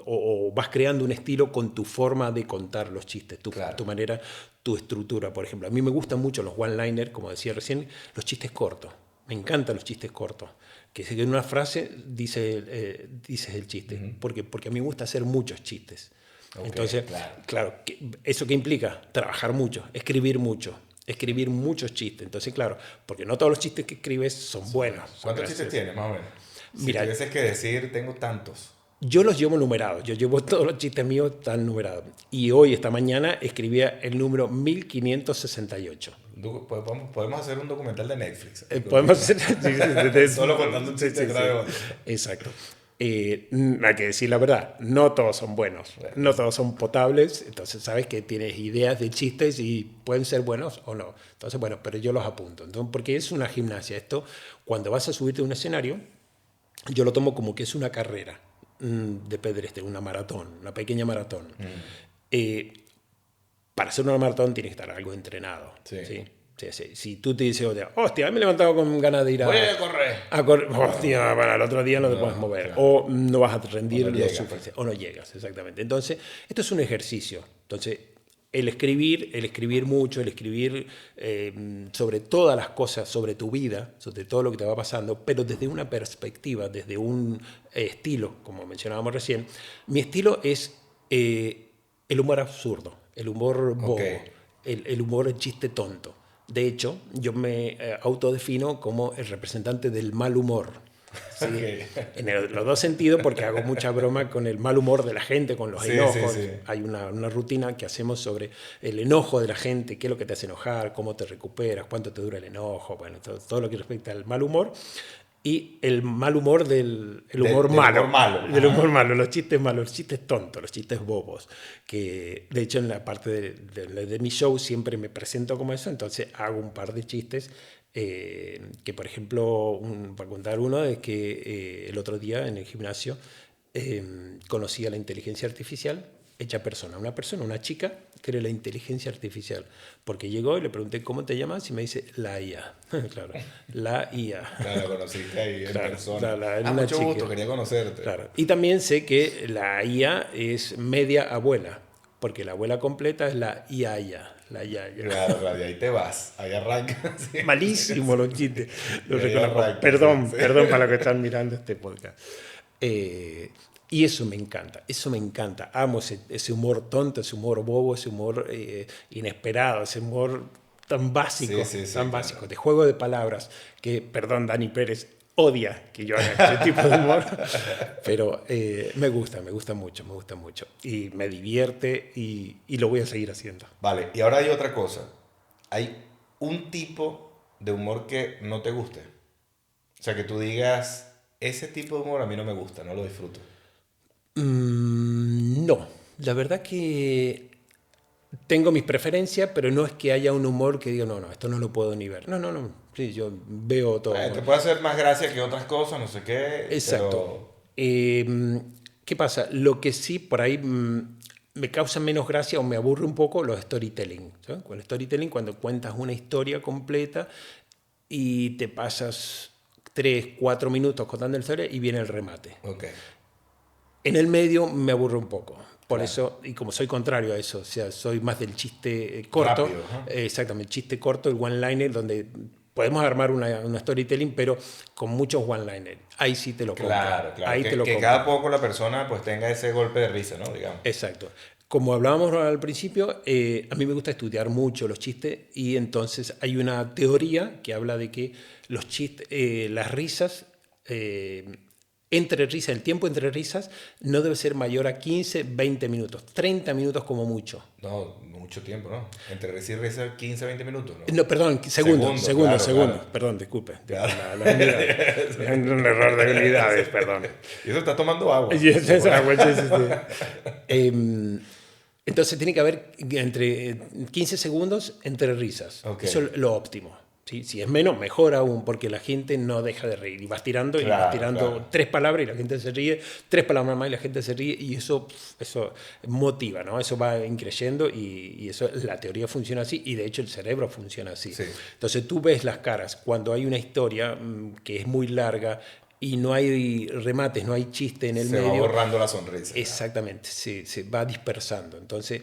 o vas creando un estilo con tu forma de contar los chistes, tu manera, tu estructura, por ejemplo. A mí me gustan mucho los one-liners, como decía recién, los chistes cortos. Me encantan los chistes cortos. Que en una frase dices el chiste. ¿Por qué? Porque a mí me gusta hacer muchos chistes. Okay, entonces, claro, ¿eso qué implica? Trabajar mucho, escribir muchos chistes. Entonces, claro, porque no todos los chistes que escribes son buenos.
¿Cuántos chistes tienes, más o menos? Si tuvieses que decir, tengo tantos.
Yo los llevo numerados, yo llevo todos los chistes míos tan numerados. Y hoy, esta mañana, escribía el número 1568.
Podemos hacer un documental de Netflix.
Podemos hacer...
Solo contando un chiste de otro.
Exacto. Hay que decir la verdad, no todos son buenos, no todos son potables, entonces sabes que tienes ideas de chistes y pueden ser buenos o no. Entonces, bueno, pero yo los apunto. Entonces, porque es una gimnasia. Esto, cuando vas a subirte a un escenario, yo lo tomo como que es una carrera de pedestre, una maratón, una pequeña maratón. Para hacer una maratón tienes que estar algo entrenado. ¿Sí? Si tú te dices, hostia, me he levantado con ganas de ir
voy a correr.
Hostia, para el otro día no te puedes mover. Claro. O no vas a rendir lo suficiente. O no llegas, exactamente. Entonces, esto es un ejercicio. Entonces, el escribir mucho, el escribir sobre todas las cosas, sobre tu vida, sobre todo lo que te va pasando, pero desde una perspectiva, desde un estilo, como mencionábamos recién. Mi estilo es el humor absurdo, el humor bobo, el humor el chiste tonto. De hecho, yo me autodefino como el representante del mal humor. ¿Sí? En los dos sentidos, porque hago mucha broma con el mal humor de la gente, con los enojos. Sí. Hay una rutina que hacemos sobre el enojo de la gente, qué es lo que te hace enojar, cómo te recuperas, cuánto te dura el enojo, bueno, todo lo que respecta al mal humor. Y el mal humor del humor malo. Del humor malo, los chistes malos, los chistes tontos, los chistes bobos. Que de hecho en la parte de mi show siempre me presento como eso, entonces hago un par de chistes. Que por ejemplo, para contar uno, es que el otro día en el gimnasio conocí a la inteligencia artificial hecha persona, una chica que era la inteligencia artificial, porque llegó y le pregunté ¿cómo te llamas? Y me dice la IA. Claro, la IA.
Claro, conociste ahí en persona.
Mucho
chica. Gusto, quería conocerte.
Claro. Y también sé que la IA es media abuela, porque la abuela completa es la IA. La yaya.
Claro, de ahí te vas, ahí arrancas. Sí.
Malísimo los chistes. Perdón para los que están mirando este podcast. Y eso me encanta. Amo ese humor tonto, ese humor bobo, ese humor inesperado, ese humor tan básico, tan básico,
claro.
de juego de palabras, que, perdón, Dani Pérez odia que yo haga ese tipo de humor, pero me gusta mucho. Y me divierte y lo voy a seguir haciendo.
Vale, y ahora hay otra cosa. Hay un tipo de humor que no te guste. O sea, que tú digas, ese tipo de humor a mí no me gusta, no lo disfruto.
No, la verdad que tengo mis preferencias, pero no es que haya un humor que diga, no, esto no lo puedo ni ver. No, sí, yo veo todo.
Te puede hacer más gracia que otras cosas, no sé qué,
Exacto.
pero...
¿Qué pasa? Lo que sí por ahí me causa menos gracia o me aburre un poco los storytelling. ¿Sabes? Con el storytelling, cuando cuentas una historia completa y te pasas 3, 4 minutos contando la historia y viene el remate.
Ok.
En el medio me aburre un poco. Por
Claro.
eso, y como soy contrario a eso, o sea, soy más del chiste corto,
Rápido, ajá.
exactamente, el chiste corto, el one-liner, donde podemos armar una storytelling, pero con muchos one-liners. Ahí sí te lo compro.
Claro.
Ahí te lo
Que
compro.
cada poco la persona pues tenga ese golpe de risa, ¿no? Digamos.
Exacto. Como hablábamos al principio, a mí me gusta estudiar mucho los chistes y entonces hay una teoría que habla de que los chistes, las risas, entre risas, el tiempo entre risas no debe ser mayor a 15, 20 minutos, 30 minutos como mucho.
No, mucho tiempo, ¿no? Entre risa y risa, 15, 20 minutos, ¿no?
No, perdón, segundos,
Claro.
perdón, disculpe.
Claro.
La unidades. Un error de unidades, perdón.
Y eso está tomando agua.
Y es esa, pues, entonces tiene que haber entre 15 segundos entre risas.
Ok.
Eso es lo óptimo. ¿Sí? Si es menos, mejor aún, porque la gente no deja de reír. Y vas tirando,
Claro.
3 palabras y la gente se ríe, 3 palabras más y la gente se ríe, y eso motiva, ¿no? Eso va increyendo y eso, la teoría funciona así, y de hecho el cerebro funciona así.
Sí.
Entonces tú ves las caras cuando hay una historia que es muy larga y no hay remates, no hay chiste en el
Se
medio.
va borrando la sonrisa.
Exactamente, se va dispersando. Entonces,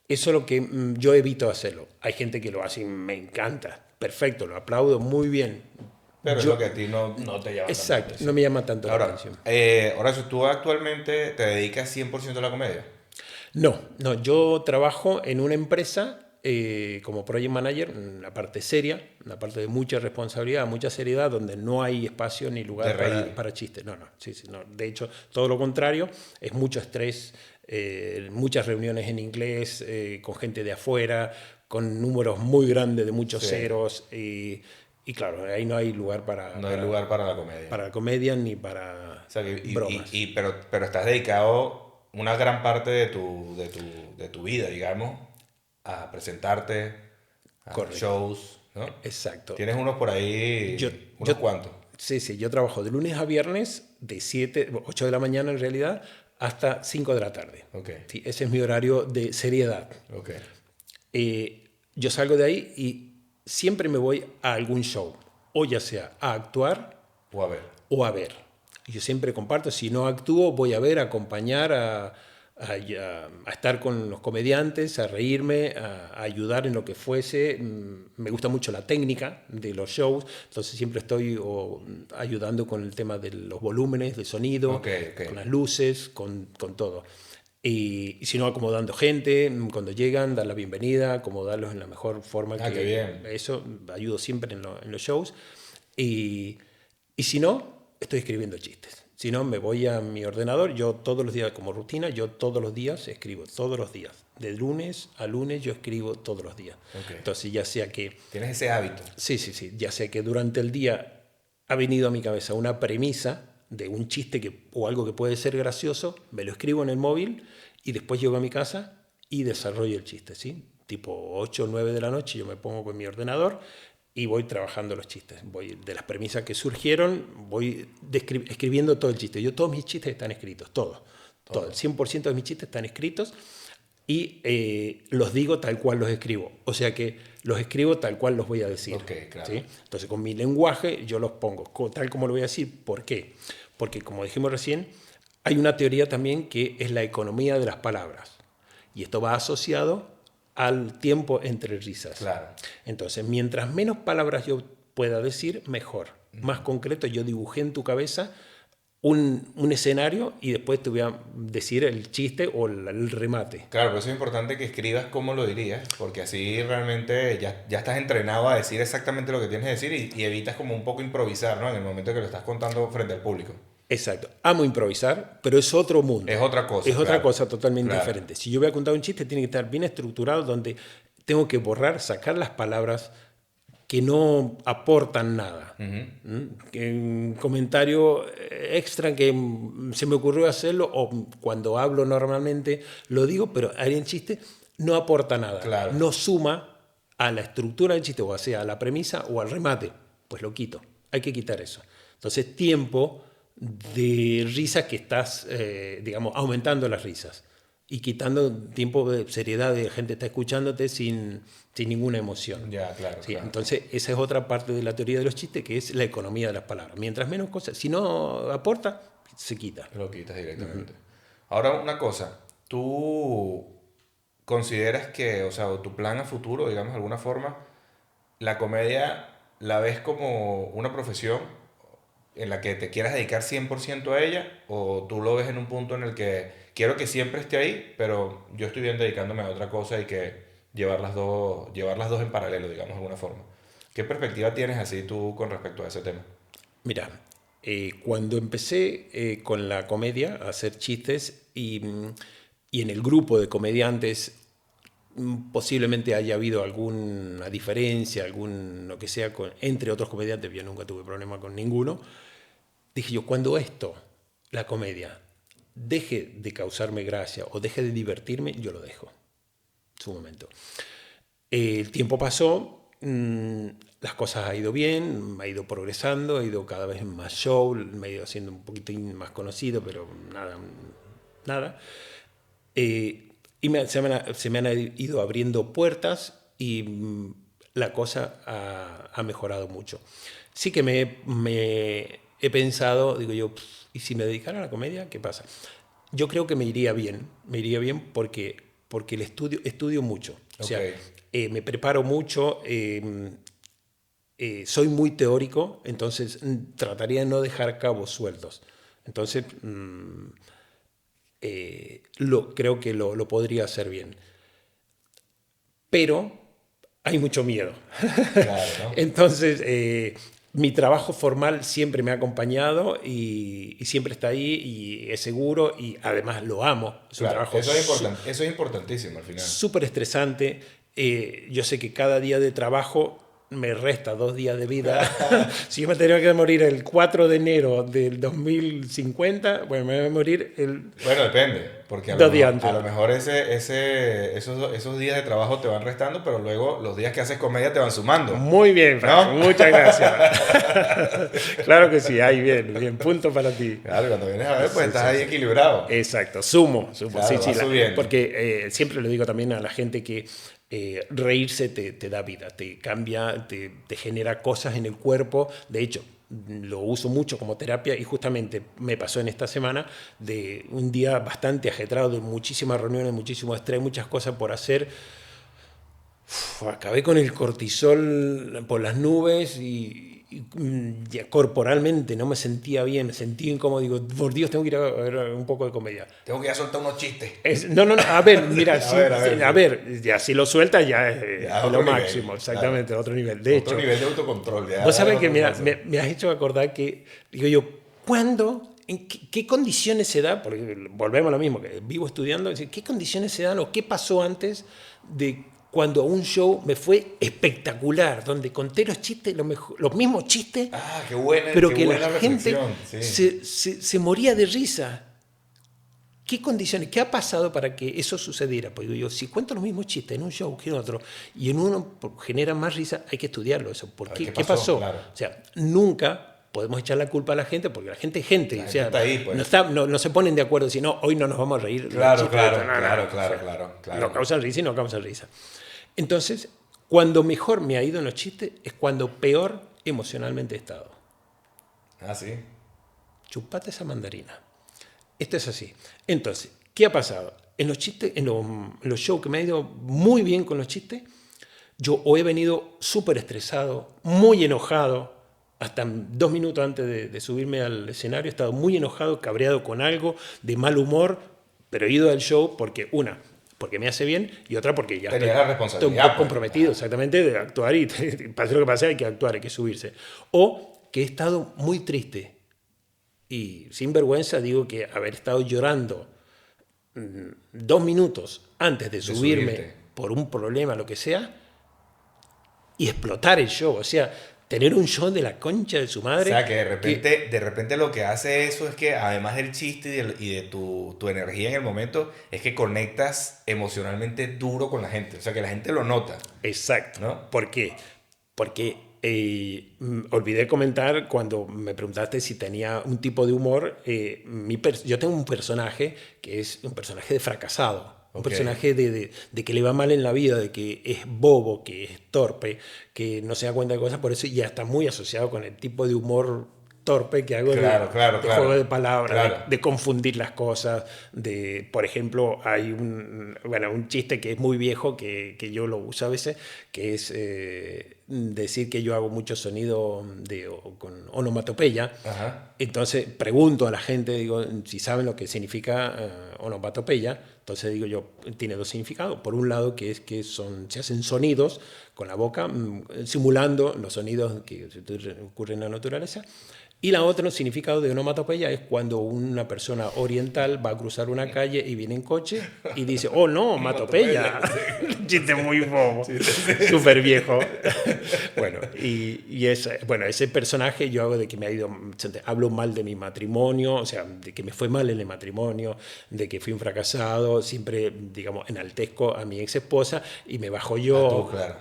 eso es lo que yo evito hacerlo. Hay gente que lo hace y me encanta. Perfecto, lo aplaudo muy bien.
Pero es
Yo-
lo que a ti no te llama tanto la
Exacto,
atención.
no me llama tanto la
Ahora,
atención.
Horacio, ¿tú actualmente te dedicas 100% a la comedia?
No, yo trabajo en una empresa como project manager, una parte seria, una parte de mucha responsabilidad, mucha seriedad, donde no hay espacio ni
De
lugar
reír.
para chistes. Sí, no. De hecho, todo lo contrario, es mucho estrés, muchas reuniones en inglés, con gente de afuera, con números muy grandes de muchos
Sí.
ceros, y claro, ahí no hay lugar
No hay lugar para la comedia.
para la comedia ni para
O sea,
bromas.
pero estás dedicado una gran parte de tu vida, digamos, a presentarte, a
Correcto.
shows, ¿no?
Exacto.
Tienes unos por ahí, unos cuantos.
Sí, yo trabajo de lunes a viernes, de 8 de la mañana en realidad, hasta 5 de la tarde.
Ok.
Sí, ese es mi horario de seriedad.
Ok.
Yo salgo de ahí y siempre me voy a algún show, o ya sea a actuar
O a ver.
o a ver. Yo siempre comparto, si no actúo, voy a ver, a acompañar, a estar con los comediantes, a reírme, a ayudar en lo que fuese. Me gusta mucho la técnica de los shows, entonces siempre estoy ayudando con el tema de los volúmenes, de sonido,
Ok.
con las luces, con todo. Y si no, acomodando gente, cuando llegan, dar la bienvenida, acomodarlos en la mejor forma.
Qué bien.
Eso ayudo siempre en los shows. Y si no, estoy escribiendo chistes. Si no, me voy a mi ordenador. Yo todos los días, como rutina, yo todos los días escribo, todos los días. De lunes a lunes yo escribo todos los días.
Ok.
Entonces, ya sea que...
Tienes ese hábito.
Sí, ya sea que durante el día ha venido a mi cabeza una premisa de un chiste o algo que puede ser gracioso, me lo escribo en el móvil y después llego a mi casa y desarrollo el chiste, ¿sí? Tipo 8 o 9 de la noche yo me pongo con mi ordenador y voy trabajando los chistes. Voy de las premisas que surgieron, voy escribiendo todo el chiste. Todos mis chistes están escritos, todo. El 100% de mis chistes están escritos y los digo tal cual los escribo. O sea que los escribo tal cual los voy a decir.
Ok, claro.
¿Sí? Entonces, con mi lenguaje yo los pongo tal como lo voy a decir. ¿Por qué? Porque, como dijimos recién, hay una teoría también que es la economía de las palabras. Y esto va asociado al tiempo entre risas.
Claro.
Entonces, mientras menos palabras yo pueda decir, mejor. Más concreto, yo dibujé en tu cabeza un escenario y después te voy a decir el chiste o el remate.
Claro, por eso es importante que escribas cómo lo dirías, porque así realmente ya estás entrenado a decir exactamente lo que tienes que decir y evitas como un poco improvisar, ¿no? En el momento que lo estás contando frente al público.
Exacto. Amo improvisar, pero es otro mundo.
Es otra cosa.
Es otra cosa totalmente
claro.
diferente. Si yo voy a contar un chiste, tiene que estar bien estructurado, donde tengo que borrar, sacar las palabras que no aportan nada. Que un comentario extra que se me ocurrió hacerlo, o cuando hablo normalmente lo digo, pero ahí en chiste no aporta nada.
Claro.
No suma a la estructura del chiste, o sea, a la premisa o al remate. Pues lo quito. Hay que quitar eso. Entonces, tiempo de risas que estás, digamos, aumentando las risas y quitando tiempo de seriedad de gente que está escuchándote sin ninguna emoción.
Ya, claro,
Sí,
claro.
entonces, esa es otra parte de la teoría de los chistes, que es la economía de las palabras. Mientras menos cosas, si no aporta, se quita.
Lo quitas directamente. Ahora, una cosa, ¿tú consideras que, o sea, tu plan a futuro, digamos de alguna forma, la comedia la ves como una profesión en la que te quieras dedicar 100% a ella, o tú lo ves en un punto en el que quiero que siempre esté ahí, pero yo estoy bien dedicándome a otra cosa y que llevar las dos en paralelo, digamos de alguna forma? ¿Qué perspectiva tienes así tú con respecto a ese tema?
Mira, cuando empecé con la comedia, a hacer chistes, y en el grupo de comediantes posiblemente haya habido alguna diferencia, lo que sea, entre otros comediantes, yo nunca tuve problema con ninguno. Dije yo, cuando la comedia, deje de causarme gracia o deje de divertirme, yo lo dejo. En su momento. El tiempo pasó, las cosas han ido bien, ha ido progresando, ha ido cada vez más show, me he ido haciendo un poquitín más conocido, pero nada. Y se me han ido abriendo puertas y la cosa ha mejorado mucho. Sí que me he pensado, digo yo, ¿y si me dedicara a la comedia? ¿Qué pasa? Yo creo que me iría bien porque el estudio mucho. O sea, me preparo mucho, soy muy teórico, entonces trataría de no dejar cabos sueltos. Entonces, creo que lo podría hacer bien. Pero hay mucho miedo.
Claro, ¿no?
Entonces, mi trabajo formal siempre me ha acompañado y siempre está ahí y es seguro y además lo amo. Es un trabajo
eso es importantísimo al final.
súper estresante. Yo sé que cada día de trabajo me resta 2 días de vida. Si yo me tenía que morir el 4 de enero del 2050, bueno, me voy a morir
Bueno, depende, porque a lo mejor esos días de trabajo te van restando, pero luego los días que haces comedia te van sumando.
Muy bien, Frank, ¿no? Muchas gracias. Claro que sí, ahí bien, punto para ti.
Claro, cuando vienes a ver, pues estás ahí equilibrado.
Exacto, sumo.
Claro,
sí,
subiendo.
porque siempre le digo también a la gente que reírse te da vida, te cambia, te genera cosas en el cuerpo. De hecho, lo uso mucho como terapia y justamente me pasó en esta semana de un día bastante ajetreado, de muchísimas reuniones, muchísimo estrés, muchas cosas por hacer. Acabé con el cortisol por las nubes y ya corporalmente no me sentía bien, me sentía incómodo. Digo, por Dios, tengo que ir a ver un poco de comedia.
Tengo que ir a soltar unos chistes.
No, a ver, mira, a ver, ya si lo sueltas ya es lo máximo,
nivel,
exactamente,
claro.
otro nivel. De
Otro
hecho,
nivel de autocontrol.
vos sabés que me has hecho acordar que, digo yo, ¿cuándo? ¿En qué condiciones se da? Porque volvemos a lo mismo, que vivo estudiando, ¿qué condiciones se dan o qué pasó antes de cuando a un show me fue espectacular, donde conté los chistes, los mismos chistes,
qué buena,
pero
qué
que
buena
la gente
sí.
se moría de risa? ¿Qué condiciones? ¿Qué ha pasado para que eso sucediera? Pues digo yo, si cuento los mismos chistes en un show que en otro, y en uno genera más risa, hay que estudiarlo eso. ¿Por qué? ¿Qué pasó?
Claro.
O sea, nunca podemos echar la culpa a la gente, porque la gente es gente.
La
o sea,
gente está ahí, pues.
no se ponen de acuerdo, si no, hoy no nos vamos a reír.
Claro.
No causan risa y no causan risa. Entonces, cuando mejor me ha ido en los chistes, es cuando peor emocionalmente he estado.
Sí.
Chupate esa mandarina. Esto es así. Entonces, ¿qué ha pasado? En los chistes, en los shows que me ha ido muy bien con los chistes, yo o he venido súper estresado, muy enojado, hasta 2 minutos antes de subirme al escenario, he estado muy enojado, cabreado con algo, de mal humor, pero he ido al show porque, porque me hace bien, y otra porque ya estoy un poco comprometido, exactamente, de actuar, y pase lo que pase, hay que actuar, hay que subirse. O que he estado muy triste, y sin vergüenza digo que haber estado llorando 2 minutos antes de subirme por un problema, lo que sea, y explotar el show, o sea, tener un show de la concha de su madre.
O sea, que de repente lo que hace eso es que además del chiste y de tu energía en el momento, es que conectas emocionalmente duro con la gente. O sea, que la gente lo nota.
Exacto.
¿No?
¿Por qué? Porque olvidé comentar cuando me preguntaste si tenía un tipo de humor. Yo tengo un personaje que es un personaje de fracasado. Un personaje de que le va mal en la vida, de que es bobo, que es torpe, que no se da cuenta de cosas, por eso ya está muy asociado con el tipo de humor torpe que hago de juego de palabras, de confundir las cosas, por ejemplo, hay un chiste que es muy viejo, que yo lo uso a veces, que es decir que yo hago mucho sonido con onomatopeya.
Ajá.
Entonces pregunto a la gente, digo, si saben lo que significa onomatopeya. Entonces digo yo, tiene 2 significados. Por un lado, que es que se hacen sonidos con la boca, simulando los sonidos que ocurren en la naturaleza. Y la otra significado de onomatopeya es cuando una persona oriental va a cruzar una calle y viene en coche y dice, oh no, onomatopeya. Un chiste muy bobo, súper viejo. Bueno, ese personaje yo hago de que me ha ido, hablo mal de mi matrimonio, o sea, de que me fue mal en el matrimonio, de que fui un fracasado, siempre, digamos, enaltezco a mi ex esposa y me bajo yo.
Claro.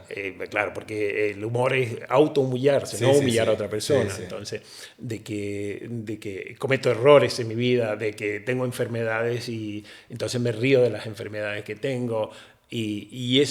Claro, porque el humor es auto-humillarse, no humillar a otra persona. Entonces, de que cometo errores en mi vida, de que tengo enfermedades y entonces me río de las enfermedades que tengo y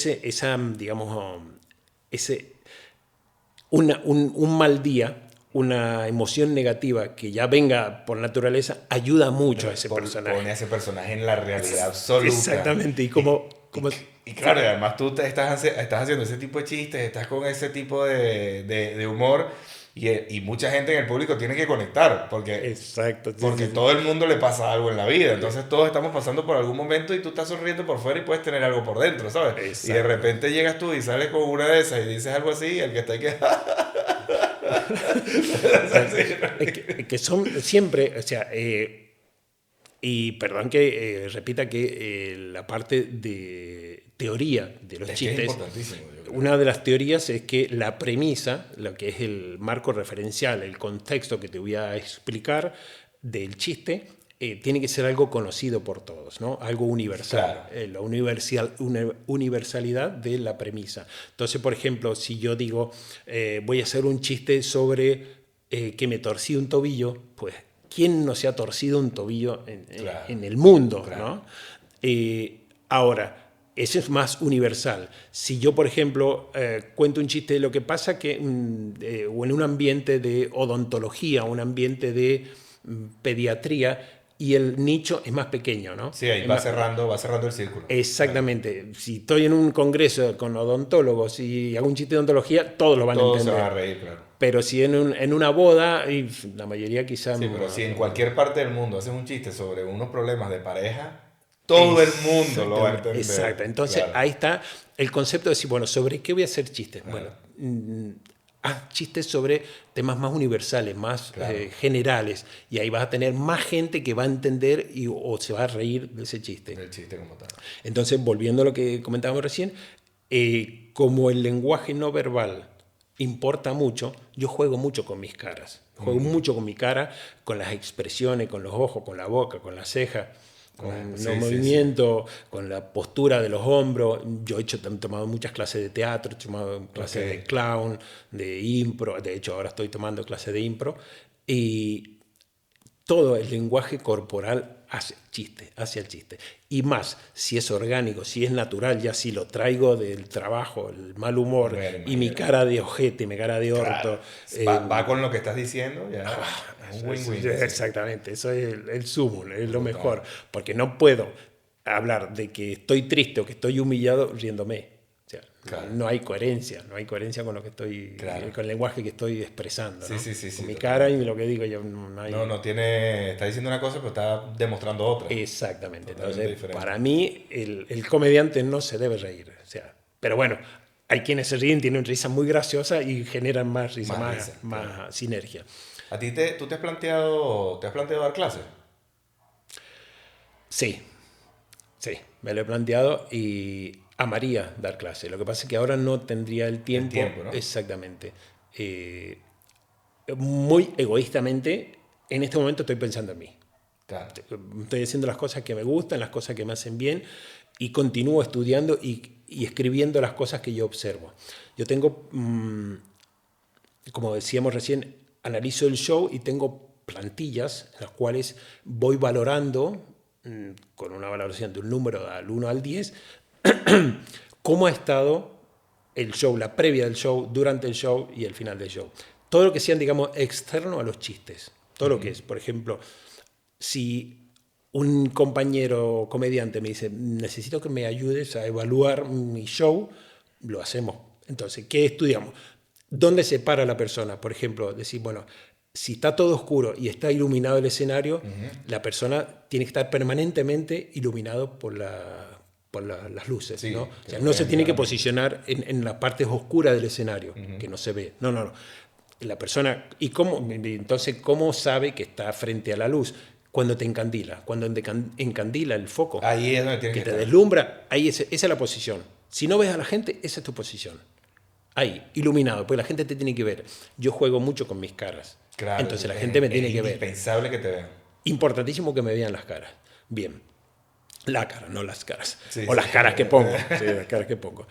un mal día, una emoción negativa que ya venga por naturaleza, ayuda mucho a ese personaje.
Pone a ese personaje en la realidad absoluta.
Exactamente, y
claro, y además tú estás haciendo ese tipo de chistes, estás con ese tipo de humor. Y mucha gente en el público tiene que conectar, porque todo el mundo le pasa algo en la vida. Entonces todos estamos pasando por algún momento y tú estás sonriendo por fuera y puedes tener algo por dentro, ¿sabes? Exacto. Y de repente llegas tú y sales con una de esas y dices algo así, y el que está ahí
que son siempre, o sea, y perdón que repita que la parte de teoría de los chistes,
es importantísimo, yo creo.
Una de las teorías es que la premisa, lo que es el marco referencial, el contexto que te voy a explicar del chiste, tiene que ser algo conocido por todos, ¿no? Algo universal, claro. La universalidad de la premisa. Entonces, por ejemplo, si yo digo, voy a hacer un chiste sobre que me torcí un tobillo, pues, ¿quién no se ha torcido un tobillo en el mundo? Claro. ¿No? Ahora, eso es más universal. Si yo, por ejemplo, cuento un chiste de lo que pasa o en un ambiente de odontología, un ambiente de pediatría, y el nicho es más pequeño, ¿no?
Sí, ahí va cerrando el círculo.
Exactamente. Claro. Si estoy en un congreso con odontólogos y hago un chiste de odontología, todos lo van a entender.
Todos se van a reír, claro.
Pero si en una boda, y la mayoría quizás...
Sí, pero si en cualquier parte del mundo haces un chiste sobre unos problemas de pareja, todo el mundo lo va a entender.
Exacto. Entonces, claro. Ahí está el concepto de decir, bueno, ¿sobre qué voy a hacer chistes? Claro. Bueno, haz chistes sobre temas más universales, más generales, y ahí vas a tener más gente que va a entender o se va a reír de ese chiste.
Del chiste como tal.
Entonces, volviendo a lo que comentábamos recién, como el lenguaje no verbal importa mucho, yo juego mucho con mis caras. Juego mucho con mi cara, con las expresiones, con los ojos, con la boca, con las cejas, con los movimientos, con la postura de los hombros. Yo he tomado muchas clases de teatro, he tomado clases de clown, de impro. De hecho, ahora estoy tomando clases de impro. Y todo el lenguaje corporal hacia el chiste. Y más, si es orgánico, si es natural, ya si lo traigo del trabajo, el mal humor, y mi cara de ojete, mi cara de orto.
Claro. Va con lo que estás diciendo, ya. Un win-win.
Exactamente, eso es el sumo, es lo mejor. Porque no puedo hablar de que estoy triste o que estoy humillado riéndome. O sea,
Claro.
no hay coherencia con lo que estoy,
Claro.
con el lenguaje que estoy expresando,
Sí,
¿no?
sí, sí, sí,
Con mi cara
totalmente.
y lo que digo yo, no hay...
No tiene, está diciendo una cosa, pero está demostrando otra.
Exactamente.
Totalmente
Entonces,
diferente.
para mí, el comediante no se debe reír. O sea, pero bueno, hay quienes se ríen, tienen risa muy graciosa y generan más risa,
Más risa,
más
claro.
sinergia.
¿Tú te has planteado dar clases?
Sí, sí, me lo he planteado y amaría dar clase. Lo que pasa es que ahora no tendría el
El
tiempo
tiempo, ¿no?
exactamente. Eh, Muy egoístamente, en este momento estoy pensando en mí.
Claro.
Estoy haciendo las cosas que me gustan, las cosas que me hacen bien y continúo estudiando y escribiendo las cosas que yo observo. Yo tengo, como decíamos recién, analizo el show y tengo plantillas en las cuales voy valorando, con una valoración de un número del 1 al 10, cómo ha estado el show, la previa del show, durante el show y el final del show. Todo lo que sean, digamos, externo a los chistes. Todo lo que es, por ejemplo, si un compañero comediante me dice, necesito que me ayudes a evaluar mi show, lo hacemos. Entonces, ¿qué estudiamos? ¿Dónde se para la persona? Por ejemplo, decir, bueno, si está todo oscuro y está iluminado el escenario, la persona tiene que estar permanentemente iluminado las luces,
Sí,
¿no? O
que
sea,
no
no
puede
se tiene
entrar
que
la luz.
posicionar en las partes oscuras del escenario, que no se ve. No, no, no. La persona, entonces, ¿cómo sabe que está frente a la luz? Cuando te encandila, cuando encandila el foco,
Ahí es donde tienes
que
que
te
estar.
deslumbra, ahí esa es la posición. Si no ves a la gente, esa es tu posición. Ahí, iluminado, porque la gente te tiene que ver. Yo juego mucho con mis caras.
Claro,
Entonces la gente me
es
tiene que ver.
indispensable que te vean.
Importantísimo que me vean las caras. Bien. La cara, no las caras.
Sí,
O
sí.
las caras que pongo. Sí, las caras que pongo.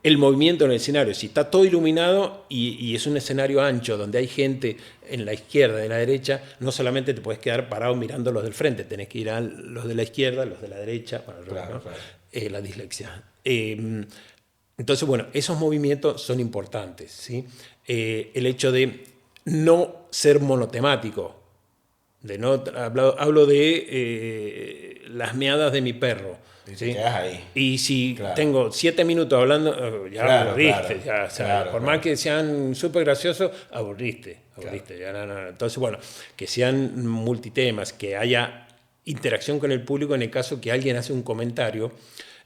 El movimiento en el escenario, si está todo iluminado y es un escenario ancho donde hay gente en la izquierda y en la derecha, no solamente te puedes quedar parado mirando los del frente, tenés que ir a los de la izquierda, los de la derecha, bueno,
Claro,
¿no?
claro.
La dislexia. Entonces, bueno, esos movimientos son importantes, ¿sí? El hecho de no ser monotemático, de no hablo de las meadas de mi perro,
Y te
¿sí?
quedas ahí.
Y si
Claro.
tengo 7 minutos hablando, ya
Claro,
aburriste,
claro.
ya, o sea,
Claro,
por
claro.
más que sean súper graciosos, aburriste,
Claro.
ya, no, no. Entonces, bueno, que sean multitemas, que haya interacción con el público en el caso que alguien hace un comentario.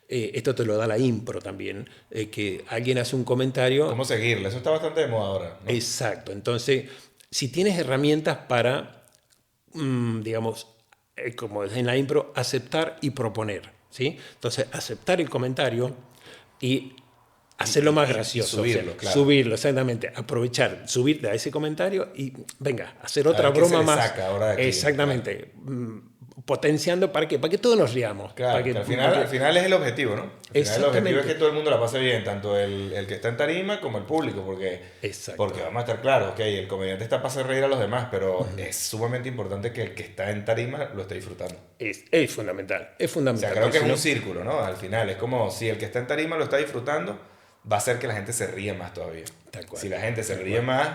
Esto te lo da la impro también, que alguien hace un comentario.
¿Cómo seguirle? Eso está bastante de moda ahora, ¿no?
Exacto. Entonces, si tienes herramientas para, digamos, como es en la impro, aceptar y proponer, ¿sí? Entonces, aceptar el comentario y hacerlo más gracioso.
subirlo,
o sea,
claro.
Subirlo, exactamente. Aprovechar, subirte a ese comentario y, venga, hacer
A
otra
ver qué se
broma
le
más.
saca ahora de aquí,
Exactamente. Potenciando para qué, para que todos nos riamos.
Claro, que al final es el objetivo, ¿no? Al final el objetivo es que todo el mundo la pase bien, tanto el que está en tarima como el público,
Exacto.
porque vamos a estar claros, ok, el comediante está para hacer reír a los demás, pero es sumamente importante que el que está en tarima lo esté disfrutando.
Es fundamental, es
O
fundamental.
sea, creo que es
si no-
un círculo, ¿no? Al final es como si el que está en tarima lo está disfrutando, va a hacer que la gente se ríe más todavía.
Tal cual,
Si la gente se
tal
ríe
cual.
más,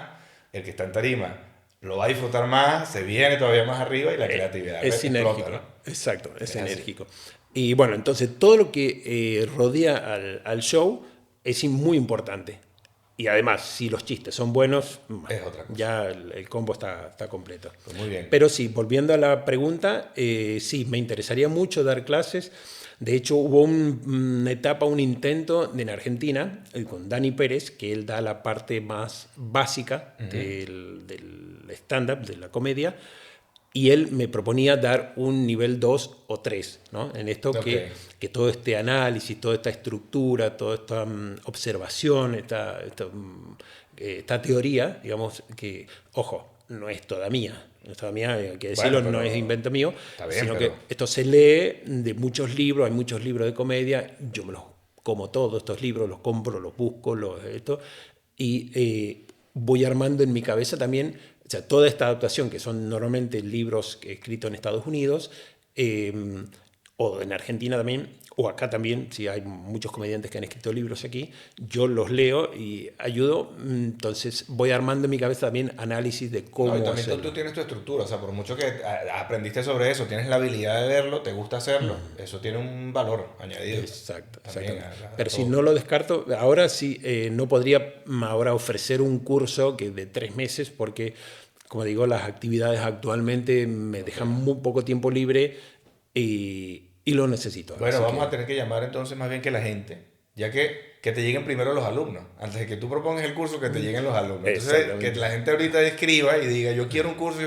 el que está en tarima lo va a disfrutar más, se viene todavía más arriba y la creatividad
Es
explota,
sinérgico,
¿no?
exacto, es
así.
enérgico. Y bueno, entonces todo lo que rodea al show es muy importante. Y además, si los chistes son buenos,
Es otra cosa.
ya el combo está completo.
Pues muy bien.
Pero sí, volviendo a la pregunta, sí, me interesaría mucho dar clases. De hecho, hubo una etapa, un intento en Argentina con Dani Pérez, que él da la parte más básica del stand-up, de la comedia, y él me proponía dar un nivel 2 o 3, ¿no? En esto
Ok.
que todo este análisis, toda esta estructura, toda esta observación, esta teoría, digamos, que, ojo, no es toda mía. No es toda mía, hay que decirlo,
Bueno,
no
pero
es invento mío,
está bien,
sino
pero-
que esto se lee de muchos libros, hay muchos libros de comedia, yo me los como todos estos libros, los compro, los busco, y voy armando en mi cabeza también, o sea, toda esta adaptación, que son normalmente libros escritos en Estados Unidos, o en Argentina también, o acá también, si hay muchos comediantes que han escrito libros aquí, yo los leo y ayudo, entonces voy armando en mi cabeza también análisis de cómo
No, y también
hacerlo.
tú tienes tu estructura, o sea, por mucho que aprendiste sobre eso, tienes la habilidad de verlo, te gusta hacerlo, eso tiene un valor añadido.
Exacto,
También
exactamente.
a
Pero si
todo.
no lo descarto, ahora sí, no podría ahora ofrecer un curso que de 3 meses porque, como digo, las actividades actualmente me dejan muy poco tiempo libre y lo necesito.
Bueno,
Así
vamos a
que,
tener que llamar entonces más bien que la gente, ya que te lleguen primero los alumnos, antes de que tú propongas el curso, que te lleguen los alumnos. Entonces, que
exactamente.
la gente ahorita escriba y diga, yo quiero un curso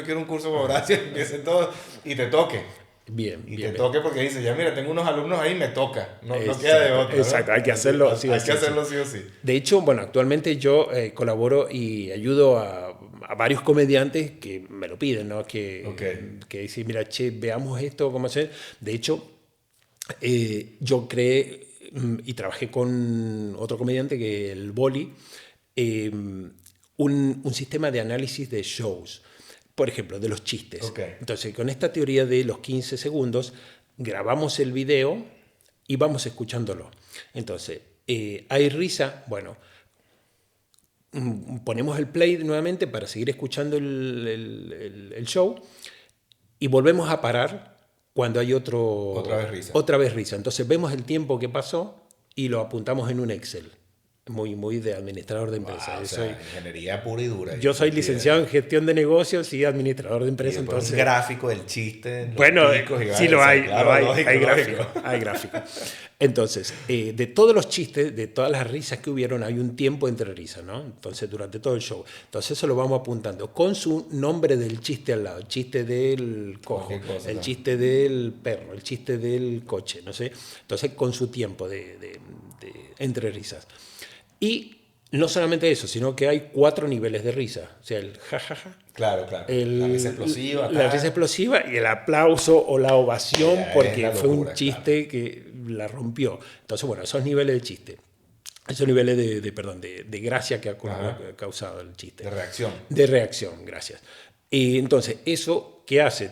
con Horacio, y empiece todo, y te toque.
Bien,
Y te
bien, bien.
toque porque dice, ya mira, tengo unos alumnos ahí, me toca. No queda de
Exacto,
otra,
exacto, hay que
¿no?
hacerlo sí o
Hay que
sí, sí.
hacerlo sí o sí.
De hecho, bueno, actualmente yo colaboro y ayudo a varios comediantes que me lo piden, ¿no?
Ok,
Que dicen, mira, che, veamos esto, cómo hacer. De hecho, yo creé y trabajé con otro comediante que el Boli, un sistema de análisis de shows, por ejemplo, de los chistes.
ok.
Entonces, con esta teoría de los 15 segundos, grabamos el video y vamos escuchándolo. Entonces, ¿hay risa? Bueno, ponemos el play nuevamente para seguir escuchando el show y volvemos a parar cuando hay
Otra vez risa.
otra vez risa. Entonces vemos el tiempo que pasó y lo apuntamos en un Excel. Muy, muy de administrador de empresa.
Wow, o sea, ingeniería pura y dura.
Yo soy licenciado en gestión de negocios y administrador de
Y
empresa,
después
entonces...
un gráfico del chiste, los
Bueno,
picos y
sí
vainas,
lo
o sea,
hay,
claro,
lo hay,
lógico,
hay
lógico.
gráfico, hay gráfico. Entonces, de todos los chistes, de todas las risas que hubieron, hay un tiempo entre risas, ¿no? Entonces, durante todo el show. Entonces, eso lo vamos apuntando con su nombre del chiste al lado. El chiste del cojo,
Cualquier cosa,
el
¿no?
chiste del perro, el chiste del coche, no sé. Entonces, con su tiempo de entre risas. Y no solamente eso, sino que hay 4 niveles de risa. O sea, el jajaja,
Claro, claro. La risa explosiva,
la
tal.
risa explosiva y el aplauso o la ovación
Ya, es
porque
la
fue un
locura,
chiste que la rompió. Entonces, bueno, esos niveles de chiste, esos niveles perdón, de gracia que ha
Ajá.
causado el chiste.
De reacción.
De reacción, gracias. Y entonces, ¿eso qué hace?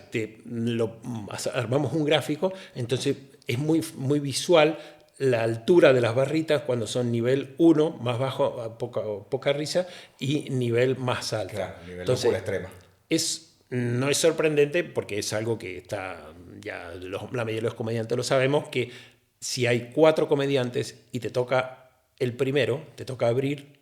Armamos un gráfico, entonces es muy, muy visual la altura de las barritas cuando son nivel 1, más bajo, poca risa, y nivel más alto.
Claro, nivel
Entonces,
locura extrema.
no es sorprendente porque es algo que está, ya la mayoría de los comediantes lo sabemos, que si hay 4 comediantes y te toca el primero, te toca abrir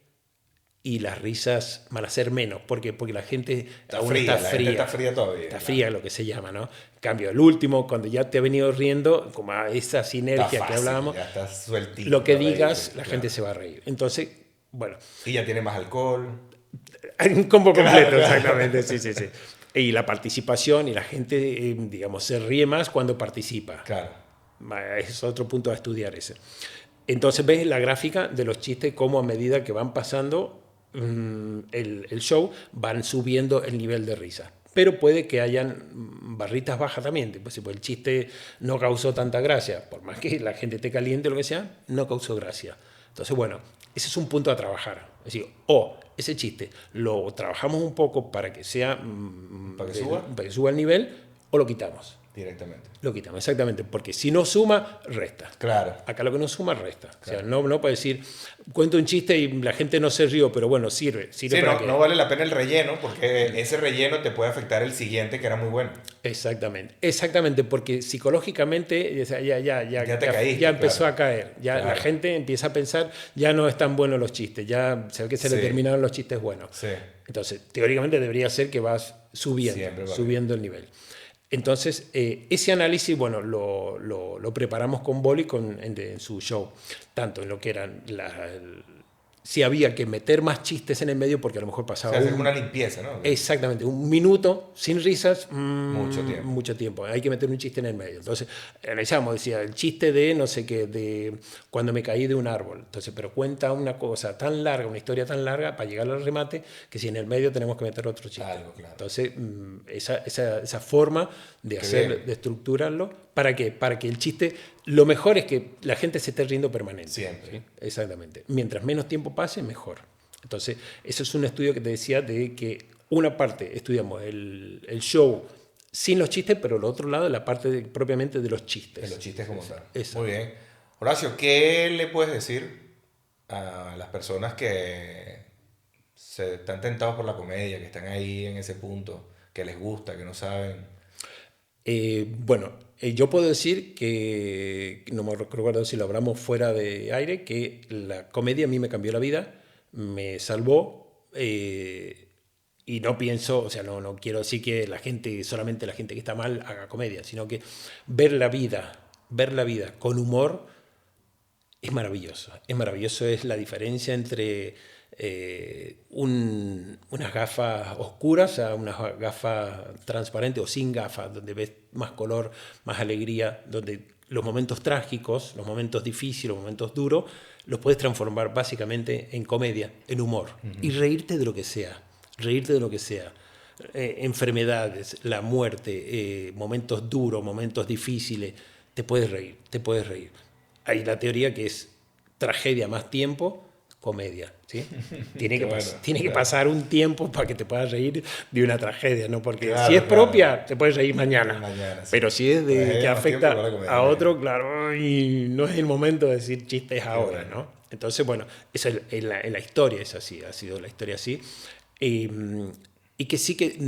y las risas van a ser menos. ¿Por qué? Porque la gente aún está
La gente
fría.
está fría todavía.
Está
claro.
fría, lo que se llama, ¿no? En cambio, el último, cuando ya te ha venido riendo, como a esa sinergia
Está fácil,
que hablábamos,
ya está sueltito.
lo que
para
digas,
reírte,
la
claro.
gente se va a reír. Entonces, bueno,
Y ya tiene más alcohol.
hay un combo completo,
Claro.
exactamente, sí, sí, sí. Y la participación y la gente, digamos, se ríe más cuando participa.
Claro.
Es otro punto a estudiar ese. Entonces ves la gráfica de los chistes, cómo a medida que van pasando el show, van subiendo el nivel de risa. Pero puede que hayan barritas bajas también. Pues, si el chiste no causó tanta gracia, por más que la gente esté caliente o lo que sea, no causó gracia. Entonces, bueno, ese es un punto a trabajar. Es decir, ese chiste lo trabajamos un poco para que sea
¿Para que suba?
para que suba el nivel, o lo quitamos.
Directamente.
Lo quitamos, exactamente, porque si no suma, resta.
Claro.
Acá lo que no suma, resta. O sea, no puede decir, cuento un chiste y la gente no se rió, pero bueno, sirve
Sí,
para que...
no vale la pena el relleno porque ese relleno te puede afectar el siguiente que era muy bueno.
Exactamente, porque psicológicamente
Ya te caíste,
ya empezó
claro.
a caer, ya
Claro.
la gente empieza a pensar, ya no están buenos los chistes, ya se ve que se le
Sí.
terminaron los chistes buenos.
Sí.
Entonces, teóricamente debería ser que vas
Siempre va
subiendo el nivel. Entonces, ese análisis, bueno, lo preparamos con Boli en su show, tanto en lo que eran si había que meter más chistes en el medio, porque a lo mejor
O
pasaba
sea, hacer como una limpieza, ¿no?
exactamente, un minuto sin risas,
Mucho tiempo.
Hay que meter un chiste en el medio. Entonces, analizamos, decía, el chiste de no sé qué, de cuando me caí de un árbol. Entonces, pero cuenta una cosa tan larga, una historia tan larga para llegar al remate, que si en el medio tenemos que meter otro chiste.
Algo, claro.
Entonces, esa forma de
bien.
de estructurarlo, ¿para qué? Para que el chiste, lo mejor es que la gente se esté riendo permanente.
Siempre.
¿sí? Exactamente. Mientras menos tiempo pase, mejor. Entonces, eso es un estudio que te decía de que una parte estudiamos el show sin los chistes, pero el otro lado, la parte propiamente de los chistes.
De los chistes como tal.
Exacto.
Muy bien. Horacio, ¿qué le puedes decir a las personas que se están tentados por la comedia, que están ahí en ese punto, que les gusta, que no saben?
Yo puedo decir que, no me recuerdo si lo hablamos fuera de aire, que la comedia a mí me cambió la vida, me salvó, y no pienso, o sea, no quiero decir que solamente la gente que está mal haga comedia, sino que ver la vida con humor es maravilloso. Es maravilloso, es la diferencia entre unas gafas oscuras a unas gafas transparentes o sin gafas, donde ves más color, más alegría, donde los momentos trágicos, los momentos difíciles, los momentos duros, los puedes transformar básicamente en comedia, en humor, y reírte de lo que sea, enfermedades, la muerte, momentos duros, momentos difíciles, te puedes reír. Hay la teoría que es tragedia más tiempo, comedia, ¿sí? Tiene que pasar un tiempo para que te puedas reír de una tragedia, ¿no? Porque si es propia, te puedes reír mañana.
Sí.
Pero si es que afecta a otro, claro, y no es el momento de decir chistes ahora, ¿no? Entonces, bueno, eso en la historia es así, ha sido la historia así. Y que sí que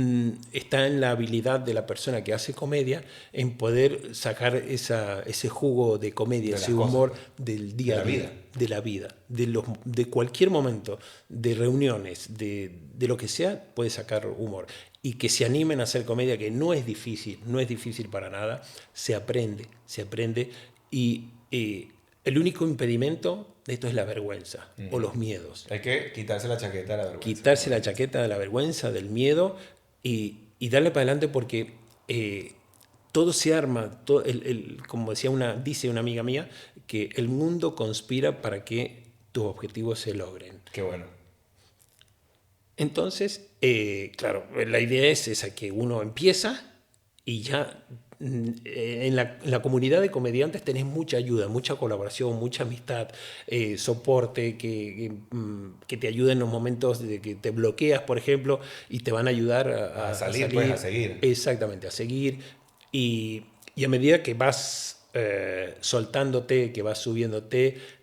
está en la habilidad de la persona que hace comedia en poder sacar ese jugo de comedia, ese humor del día a día, de la vida, de cualquier momento, de reuniones, de lo que sea, puede sacar humor. Y que se animen a hacer comedia, que no es difícil para nada, se aprende. Y el único impedimento de esto es la vergüenza o los miedos.
Hay que quitarse la chaqueta de la vergüenza.
Quitarse la chaqueta de la vergüenza, del miedo y darle para adelante porque todo se arma, como dice una amiga mía, que el mundo conspira para que tus objetivos se logren.
Qué bueno.
Entonces, claro, la idea es esa, que uno empieza y ya en la comunidad de comediantes tenés mucha ayuda, mucha colaboración, mucha amistad, soporte, que te ayuda en los momentos de que te bloqueas, por ejemplo, y te van a ayudar a salir.
Pues, a seguir.
Exactamente, a seguir. Y a medida que vas soltándote, que vas subiéndote,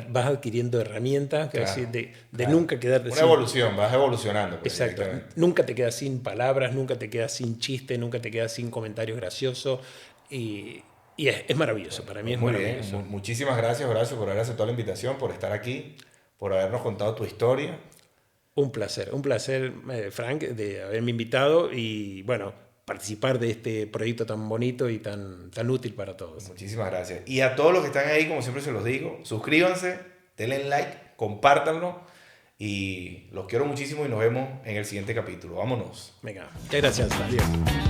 vas adquiriendo herramientas, claro, de nunca quedarte
sin... Una evolución, vas evolucionando.
Pues, exacto. Nunca te quedas sin palabras, nunca te quedas sin chiste, nunca te quedas sin comentarios graciosos. Y es maravilloso, para mí es maravilloso.
Bien. Muchísimas gracias, Horacio, por haber aceptado la invitación, por estar aquí, por habernos contado tu historia.
Un placer, Frank, de haberme invitado y, bueno, participar de este proyecto tan bonito y tan útil para todos.
Muchísimas gracias. Y a todos los que están ahí, como siempre se los digo, suscríbanse, denle like, compártanlo y los quiero muchísimo y nos vemos en el siguiente capítulo. Vámonos.
Venga, muchas gracias. Adiós.